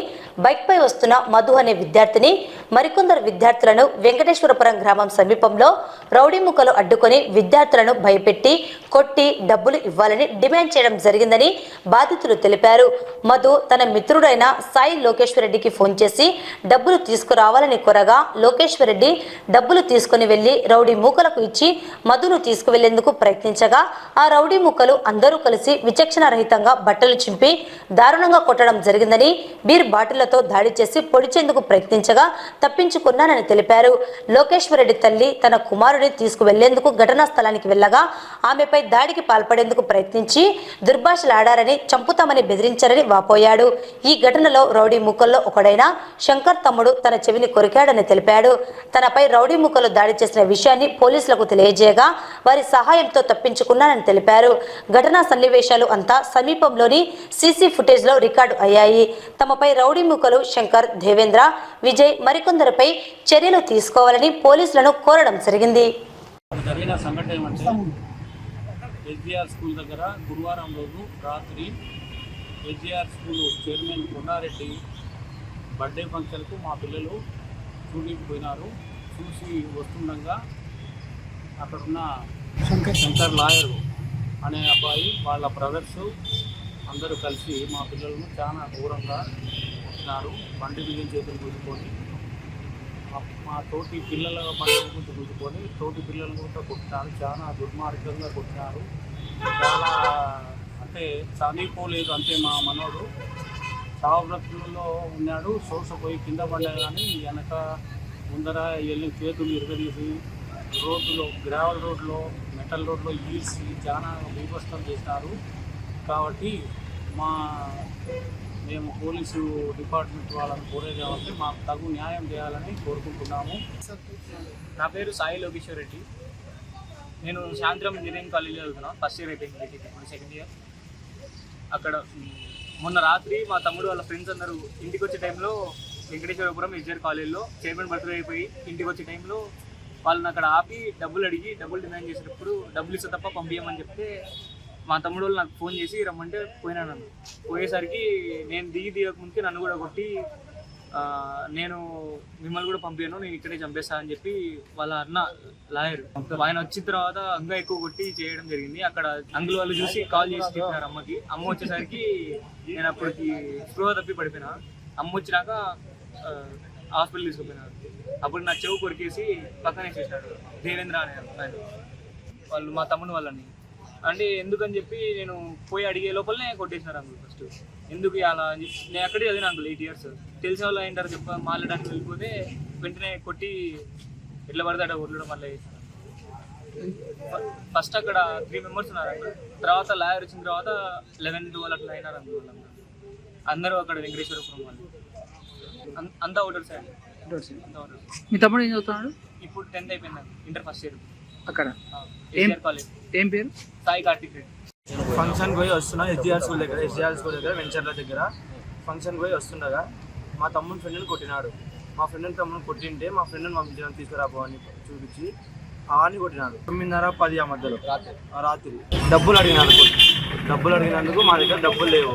బైక్పై వస్తున్న మధు అనే విద్యార్థిని మరికొందరు విద్యార్థులను వెంకటేశ్వరపురం గ్రామం సమీపంలో రౌడీ ముక్కలు అడ్డుకొని విద్యార్థులను భయపెట్టి కొట్టి డబ్బులు ఇవ్వాలని డిమాండ్ చేయడం జరిగిందని బాధితులు తెలిపారు. మధు తన మిత్రుడైన సాయి లోకేశ్వర్ రెడ్డికి ఫోన్ చేసి డబ్బులు తీసుకురావాలని కోరగా లోకేశ్వర్ రెడ్డి డబ్బులు తీసుకుని వెళ్లి రౌడీ మూకలకు ఇచ్చి మధును తీసుకువెళ్లేందుకు ప్రయత్నించగా ఆ రౌడీ మూకలు అందరూ కలిసి విచక్షణ రహితంగా బట్టలు చింపి దారుణంగా కొట్టడం జరిగిందని, బీర్ బాటిళ్లతో దాడి చేసి పొడిచేందుకు ప్రయత్నించగా తప్పించుకున్నానని తెలిపారు. లోకేశ్వర్ రెడ్డి తల్లి తన కుమారుడిని తీసుకువెళ్లేందుకు ఘటనా స్థలానికి వెళ్లగా ఆమెపై దాడికి పాల్పడేందుకు ప్రయత్నించి దుర్భాషలాడారని, చంపుతామని బెదిరించారని వాపోయాడు. ఈ ఘటనలో రౌడీ ముక్కల్లో ఒకడైన శంకర్ తమ్ముడు తన చెవిని కొరికాడని తెలిపాడు. తనపై రౌడీ ముక్కలు దాడి చేసిన విషయాన్ని పోలీసులకు తెలియజేయగా వారి సహాయంతో తప్పించుకున్నానని తెలిపారు. ఘటనా సన్నివేశాలు అంతా సమీపంలోని సీసీ ఫుటేజ్ లో రికార్డు అయ్యాయి. తమపై రౌడీ ముక్కలు శంకర్, దేవేంద్ర, విజయ్ మరికొందరిపై చర్యలు తీసుకోవాలని పోలీసులను కోరడం జరిగింది. జరిగిన సంఘటన ఏమంటే ఎస్జిఆర్ స్కూల్ దగ్గర గురువారం రోజు రాత్రి SGR school chairman Kondareddy birthday ఫంక్షన్కు మా పిల్లలు చూడడానికి పోయినారు. చూసి వస్తుండగా అక్కడున్న శంకర్ లాయర్ అనే అబ్బాయి వాళ్ళ బ్రదర్స్ అందరూ కలిసి మా పిల్లలను చాలా దూరంగా కొట్టినారు. బండి మీద చేతులు గుంజుకొని మా తోటి పిల్లల బండి గురించి గుంజుకొని తోటి పిల్లలను కూడా కొట్టినారు. చాలా దుర్మార్గంగా కొట్టినారు. చాలా అంటే చనిపోలేదు, అంతే మా మనోడు చావబ్రతులలో ఉన్నాడు. సోసపోయి కింద పడ్డా కానీ వెనక ముందర వెళ్ళి చేతులు ఇరగదీసి రోడ్డులో, గ్రావెల్ రోడ్లో హాస్టల్ రోడ్లో ఈడ్చి చాలా బీభత్సం చేస్తారు. కాబట్టి మేము పోలీసు డిపార్ట్మెంట్ వాళ్ళని కోరేది కాబట్టి మాకు తగు న్యాయం చేయాలని కోరుకుంటున్నాము. నా పేరు సాయి లోకేశ్వర్ రెడ్డి. నేను శాంతిరామ్ ఇంజనీరింగ్ కాలేజీలో చదువుతున్నాను. ఫస్ట్ ఇయర్ అయిపోయింది, ఇప్పుడు సెకండ్ ఇయర్. అక్కడ మొన్న రాత్రి మా తమ్ముడు వాళ్ళ ఫ్రెండ్స్ అందరూ ఇంటికి వచ్చే టైంలో వెంకటేశ్వరపురం ఎస్ఆర్ కాలేజీలో చైర్మన్ బర్త్డే అయిపోయి ఇంటికి వచ్చే టైంలో వాళ్ళని అక్కడ ఆపి డబ్బులు అడిగి డబ్బులు డిమాండ్ చేసేటప్పుడు డబ్బులు ఇస్తే తప్ప పంపించమని చెప్తే మా తమ్ముడు వాళ్ళు నాకు ఫోన్ చేసి రమ్మంటే పోయినాను. పోయేసరికి నేను దిగకముందుకే నన్ను కూడా కొట్టి నేను మిమ్మల్ని కూడా పంపాను, నేను ఇక్కడే చంపేస్తా అని చెప్పి వాళ్ళ అన్న లాయర్ ఆయన వచ్చిన తర్వాత ఇంకా ఎక్కువ కొట్టి చేయడం జరిగింది. అక్కడ అంగులు వాళ్ళు చూసి కాల్ చేసి చెప్పినారు అమ్మకి. అమ్మ వచ్చేసరికి నేను అప్పటికి స్పృహ తప్పి పడిపోయినా. అమ్మ వచ్చినాక హాస్పిటల్ తీసుకుపోయినారు. అప్పుడు నా చెవు కొరికేసి పక్కనే చేసినాడు దేవేంద్ర అనే ఆయన. వాళ్ళు మా తమ్ముడు వాళ్ళని అంటే ఎందుకని చెప్పి నేను పోయి అడిగే లోపలనే కొట్టేసినారు అంకుల్. ఫస్ట్ ఎందుకు అలా నేను అక్కడే చదివిన అంకుల్ 8 years. తెలిసిన వాళ్ళు ఏంటారు మాట్లాడడానికి వెళ్ళిపోతే వెంటనే కొట్టి ఎట్లా పడితే అక్కడ వదలడం వల్ల చేశాను. ఫస్ట్ అక్కడ 3 members ఉన్నారు అంకుల్. తర్వాత లాయర్ వచ్చిన తర్వాత 11-12 అట్లా అయినారు అంకుల్. వాళ్ళందరూ అందరూ అక్కడ వెంకటేశ్వరపురం వాళ్ళు అంతా ఓటర్ సైడ్. మీ తమ్ముడు ఏం చదువుతున్నాడు? ఇప్పుడు 10th అయిపోయింది, ఇంటర్ ఫస్ట్ ఇయర్ అక్కడ. కాలేజ్. ఏం పేరు? సాయి కార్తిక్ రెడ్డి. ఫంక్షన్ పోయి వస్తున్నా ఎస్జిఆర్ స్కూల్ దగ్గర వెంచర్ల దగ్గర ఫంక్షన్ పోయి వస్తుండగా మా తమ్ముని ఫ్రెండ్ని కొట్టినాడు. మా ఫ్రెండ్ని తమ్ముని కొట్టింటే మా ఫ్రెండ్ని పంపించడం తీసుకురాబో అని చూపించి అని కొట్టినాడు. 9:30-10 ఆ మధ్యలో రాత్రి డబ్బులు అడిగినందుకు మా దగ్గర డబ్బులు లేవు.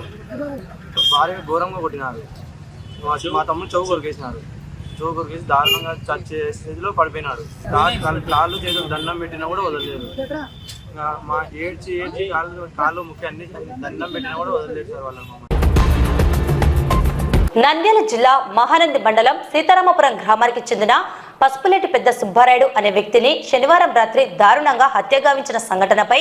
భారీగా ఘోరంగా కొట్టినారు. మా తమ్ముడు చెవు కొరికేసినారు. చెవు కొరికేసి దారుణంగా చచ్చే స్థితిలో పడిపోయినాడు. కాళ్ళు చేతులు దండం పెట్టినా కూడా వదలలేదు. మా ఏడ్చి కాళ్ళు ముఖ్య అన్ని దండం పెట్టినా కూడా వదలలేదు సార్ వాళ్ళని. నంద్యాల జిల్లా మహానంది మండలం సీతారామపురం గ్రామానికి చెందిన పసుపులేటి పెద్ద సుబ్బారాయుడు అనే వ్యక్తిని శనివారం రాత్రి దారుణంగా హత్యగావించిన సంఘటనపై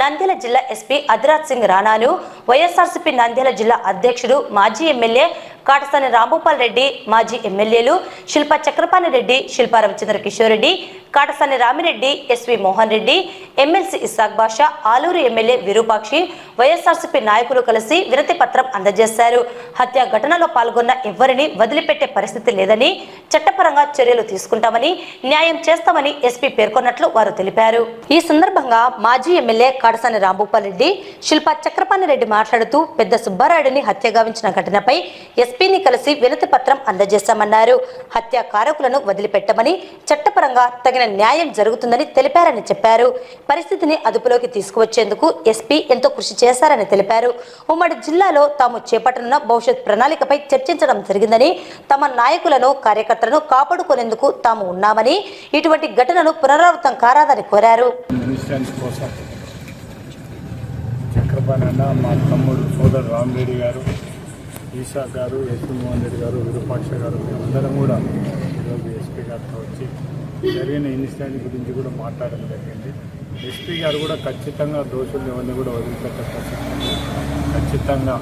నంద్యాల జిల్లా ఎస్పీ అధిరాజ్ సింగ్ రాణాను, వైఎస్ఆర్సీపీ నంద్యాల జిల్లా అధ్యక్షుడు మాజీ ఎమ్మెల్యే కాటసాని రాంభూపాల్ రెడ్డి, మాజీ ఎమ్మెల్యేలు శిల్పా చక్రపాణి రెడ్డి, శిల్పా రవిచంద్ర కిషోర్ రెడ్డి, కాటసాని రామిరెడ్డి, ఎస్వి మోహన్ రెడ్డి, ఎమ్మెల్సీ ఇస్సాక్ బాషా, ఆలూరు ఎమ్మెల్యే విరూపాక్షి, వైఎస్ఆర్సీపీ నాయకులు కలిసి వినతి పత్రం అందజేశారు. హత్య ఘటనలో పాల్గొన్న ఎవరిని వదిలిపెట్టే పరిస్థితి లేదని, చట్టపరంగా చర్యలు తీసుకుంటామని, న్యాయం చేస్తామని ఎస్పీ పేర్కొన్నట్లు వారు తెలిపారు. ఈ సందర్భంగా మాజీ ఎమ్మెల్యే కాటసాని రాంభూపాల్ రెడ్డి, శిల్పా చక్రపాణి రెడ్డి మాట్లాడుతూ పెద్ద సుబ్బారాయుడిని హత్యగావించిన ఘటనపై ఎస్పీని కలిసి వినతి పత్రం అందజేశామన్నారు. హత్య కారకులను వదిలిపెట్టమని, చట్టపరంగా తగిన న్యాయం జరుగుతుందని తెలిపారని చెప్పారు. పరిస్థితిని అదుపులోకి తీసుకువచ్చేందుకు ఎస్పీ ఎంతో కృషి చేశారని తెలిపారు. ఉమ్మడి జిల్లాలో తాము చేపట్టనున్న భవిష్యత్ ప్రణాళికపై చర్చించడం జరిగిందని, తమ నాయకులను కార్యకర్తలను కాపాడుకునేందుకు తాము ఉన్నామని, ఇటువంటి ఘటనలు పునరావృతం కారాదని కోరారు. చక్రపాణి అన్న, మా తమ్ముడు సోదరు రామిరెడ్డి గారు, ఈసా గారు, ఎస్పీ మోహన్ రెడ్డి గారు, విరూపాక్ష గారు, మేమందరం కూడా ఈరోజు ఎస్పీ గారితో వచ్చి జరిగిన ఇన్సిడెంట్ గురించి కూడా మాట్లాడడం జరిగింది. ఎస్పీ గారు కూడా ఖచ్చితంగా దోషులు ఎవరిని కూడా వదిలిపెట్టే పరిస్థితి, ఖచ్చితంగా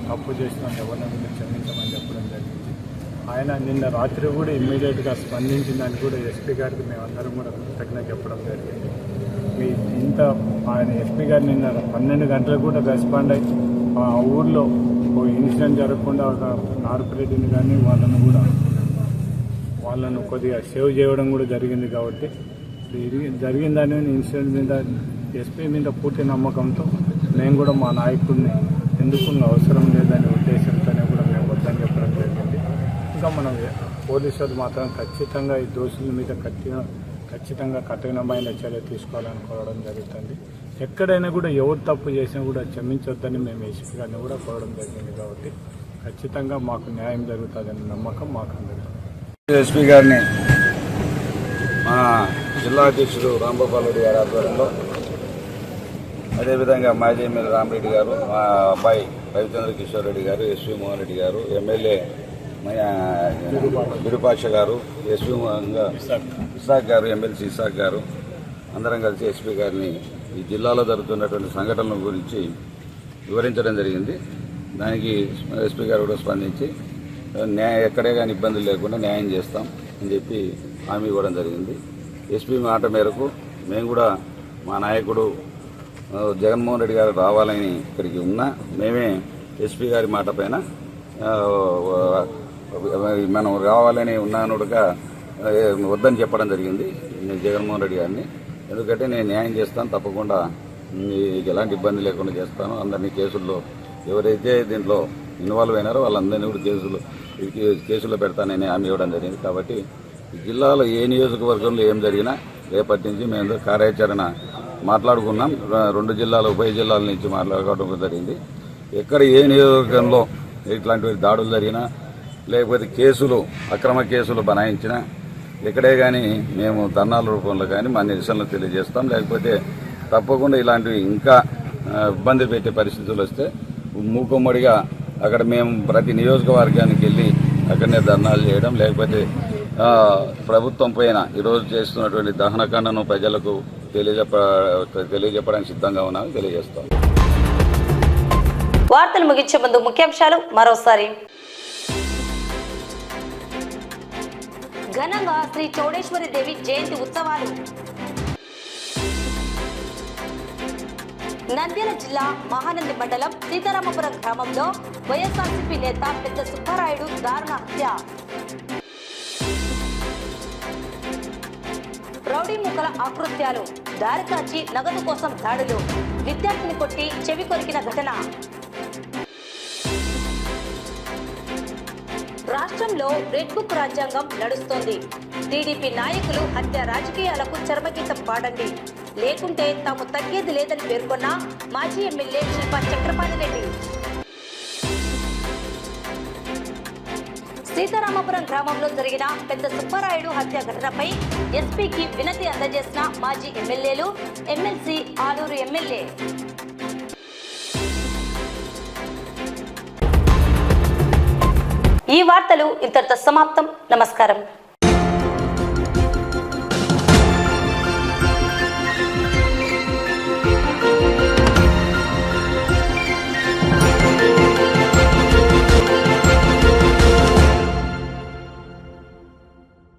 తప్పు చేసిన ఎవరిని కూడా క్షమించమని చెప్పడం జరిగింది. ఆయన నిన్న రాత్రి కూడా ఇమ్మీడియట్గా స్పందించిందని కూడా ఎస్పీ గారికి మేమందరం కూడా కృతజ్ఞత చెప్పడం జరిగింది. మీ ఇంత ఆయన ఎస్పీ గారు నిన్న 12 గంటలకు కూడా రెస్పాండ్ అయ్యి ఆ ఊర్లో ఇన్సిడెంట్ జరగకుండా ఒక కార్పొరేట్ని కానీ వాళ్ళను కొద్దిగా సేవ్ చేయడం కూడా జరిగింది. కాబట్టి జరిగిందని ఇన్సిడెంట్ మీద ఎస్పీ మీద పూర్తి నమ్మకంతో మేము కూడా మా నాయకుడిని ఎందుకు అవసరం లేదనే ఉద్దేశంతోనే కూడా మేము వద్దని చెప్పడం జరిగింది. ఇంకా మనం పోలీసులు మాత్రం ఖచ్చితంగా ఈ దోషుల మీద ఖచ్చితంగా కఠినమైన చర్య తీసుకోవాలని కోరడం జరుగుతుంది. ఎక్కడైనా కూడా ఎవరు తప్పు చేసినా కూడా క్షమించొద్దని మేము ఎస్పీ గారిని కూడా కోరడం జరిగింది. కాబట్టి ఖచ్చితంగా మాకు న్యాయం జరుగుతుందనే నమ్మకం మాకు అందరికీ. ఎస్పీ గారిని మా జిల్లా అధ్యక్షుడు రాంభూపాల్ రెడ్డి గారి ఆధ్వర్యంలో, అదేవిధంగా మాజీ ఎమ్మెల్యే రామిరెడ్డి గారు, మా అబ్బాయి రవిచంద్ర కిషోర్ రెడ్డి గారు, ఎస్వి మోహన్ రెడ్డి గారు, ఎమ్మెల్యే విరూపాక్ష గారు, ఎస్వి ఇస్సాక్ గారు, ఎమ్మెల్సీ ఇస్సాక్ గారు అందరం కలిసి ఎస్పీ గారిని ఈ జిల్లాలో జరుగుతున్నటువంటి సంఘటనల గురించి వివరించడం జరిగింది. దానికి ఎస్పీ గారు కూడా స్పందించి ఎక్కడే కానీ ఇబ్బందులు లేకుండా న్యాయం చేస్తాం అని చెప్పి హామీ ఇవ్వడం జరిగింది. ఎస్పీ మాట మేరకు మేము కూడా మా నాయకుడు జగన్మోహన్ రెడ్డి గారు రావాలని ఇక్కడికి ఉన్నా మేమే ఎస్పీ గారి మాట పైన మనం రావాలని ఉన్నానుడుగా వద్దని చెప్పడం జరిగింది జగన్మోహన్ రెడ్డి గారిని. ఎందుకంటే నేను న్యాయం చేస్తాను, తప్పకుండా ఎలాంటి ఇబ్బంది లేకుండా చేస్తాను. అందరినీ కేసుల్లో ఎవరైతే దీంట్లో ఇన్వాల్వ్ అయినారో వాళ్ళందరినీ కూడా కేసుల్లో పెడతానని హామీ ఇవ్వడం జరిగింది. కాబట్టి జిల్లాలో ఏ నియోజకవర్గంలో ఏం జరిగినా రేపటి నుంచి మేము కార్యాచరణ మాట్లాడుకున్నాం. 2 జిల్లాలు ఉభయ జిల్లాల నుంచి మాట్లాడుకోవడం జరిగింది. ఎక్కడ ఏ నియోజకవర్గంలో ఇట్లాంటి దాడులు జరిగినా లేకపోతే కేసులు అక్రమ కేసులు బనాయించినా ఎక్కడే కానీ మేము ధర్నాల రూపంలో కానీ మా నిరసనలు తెలియజేస్తాం. లేకపోతే తప్పకుండా ఇలాంటివి ఇంకా ఇబ్బంది పెట్టే పరిస్థితులు వస్తే మూకుమ్మడిగా అక్కడ మేము ప్రతి నియోజకవర్గానికి వెళ్ళి అక్కడనే ధర్నాలు చేయడం, లేకపోతే ప్రభుత్వం పైన ఈరోజు చేస్తున్నటువంటి దహనకాండను ప్రజలకు తెలియజెప్పడానికి సిద్ధంగా ఉన్నామని తెలియజేస్తాం. వార్తలు ముగించే ముందు ముఖ్యాంశాలు మరోసారి. ఘనంగా శ్రీ చౌడేశ్వరి దేవి జయంతి ఉత్సవాలు. నంద్యాల జిల్లా మహానంది మండలం సీతారామపురం గ్రామంలో వైఎస్ఆర్సీపీ నేత పెద్ద సుబ్బారాయుడు దారుణ హత్య. రౌడీ ముక్కల ఆకృత్యాలు, దారి కాచి నగదు కోసం దాడులు, విద్యార్థిని కొట్టి చెవి కొరికిన ఘటన. రాష్ట్రంలో రెడ్ బుక్ రాజ్యాంగం నడుస్తోంది. టీడీపీ నాయకులు హత్య రాజకీయాలకు చర్మగీతం పాడండి, లేకుంటే తాము తగ్గేది లేదని పేర్కొన్న మాజీ ఎమ్మెల్యే శిల్పా చక్రపాణి రెడ్డి. సీతారామపురం గ్రామంలో జరిగిన పెద్ద సుబ్బారాయుడు హత్య ఘటనపై ఎస్పీకి వినతి అందజేసిన మాజీ ఎమ్మెల్యేలు, ఎమ్మెల్సీ, ఆలూరు ఎమ్మెల్యే. ఈ వార్తలు ఇంతటితో సమాప్తం. నమస్కారం.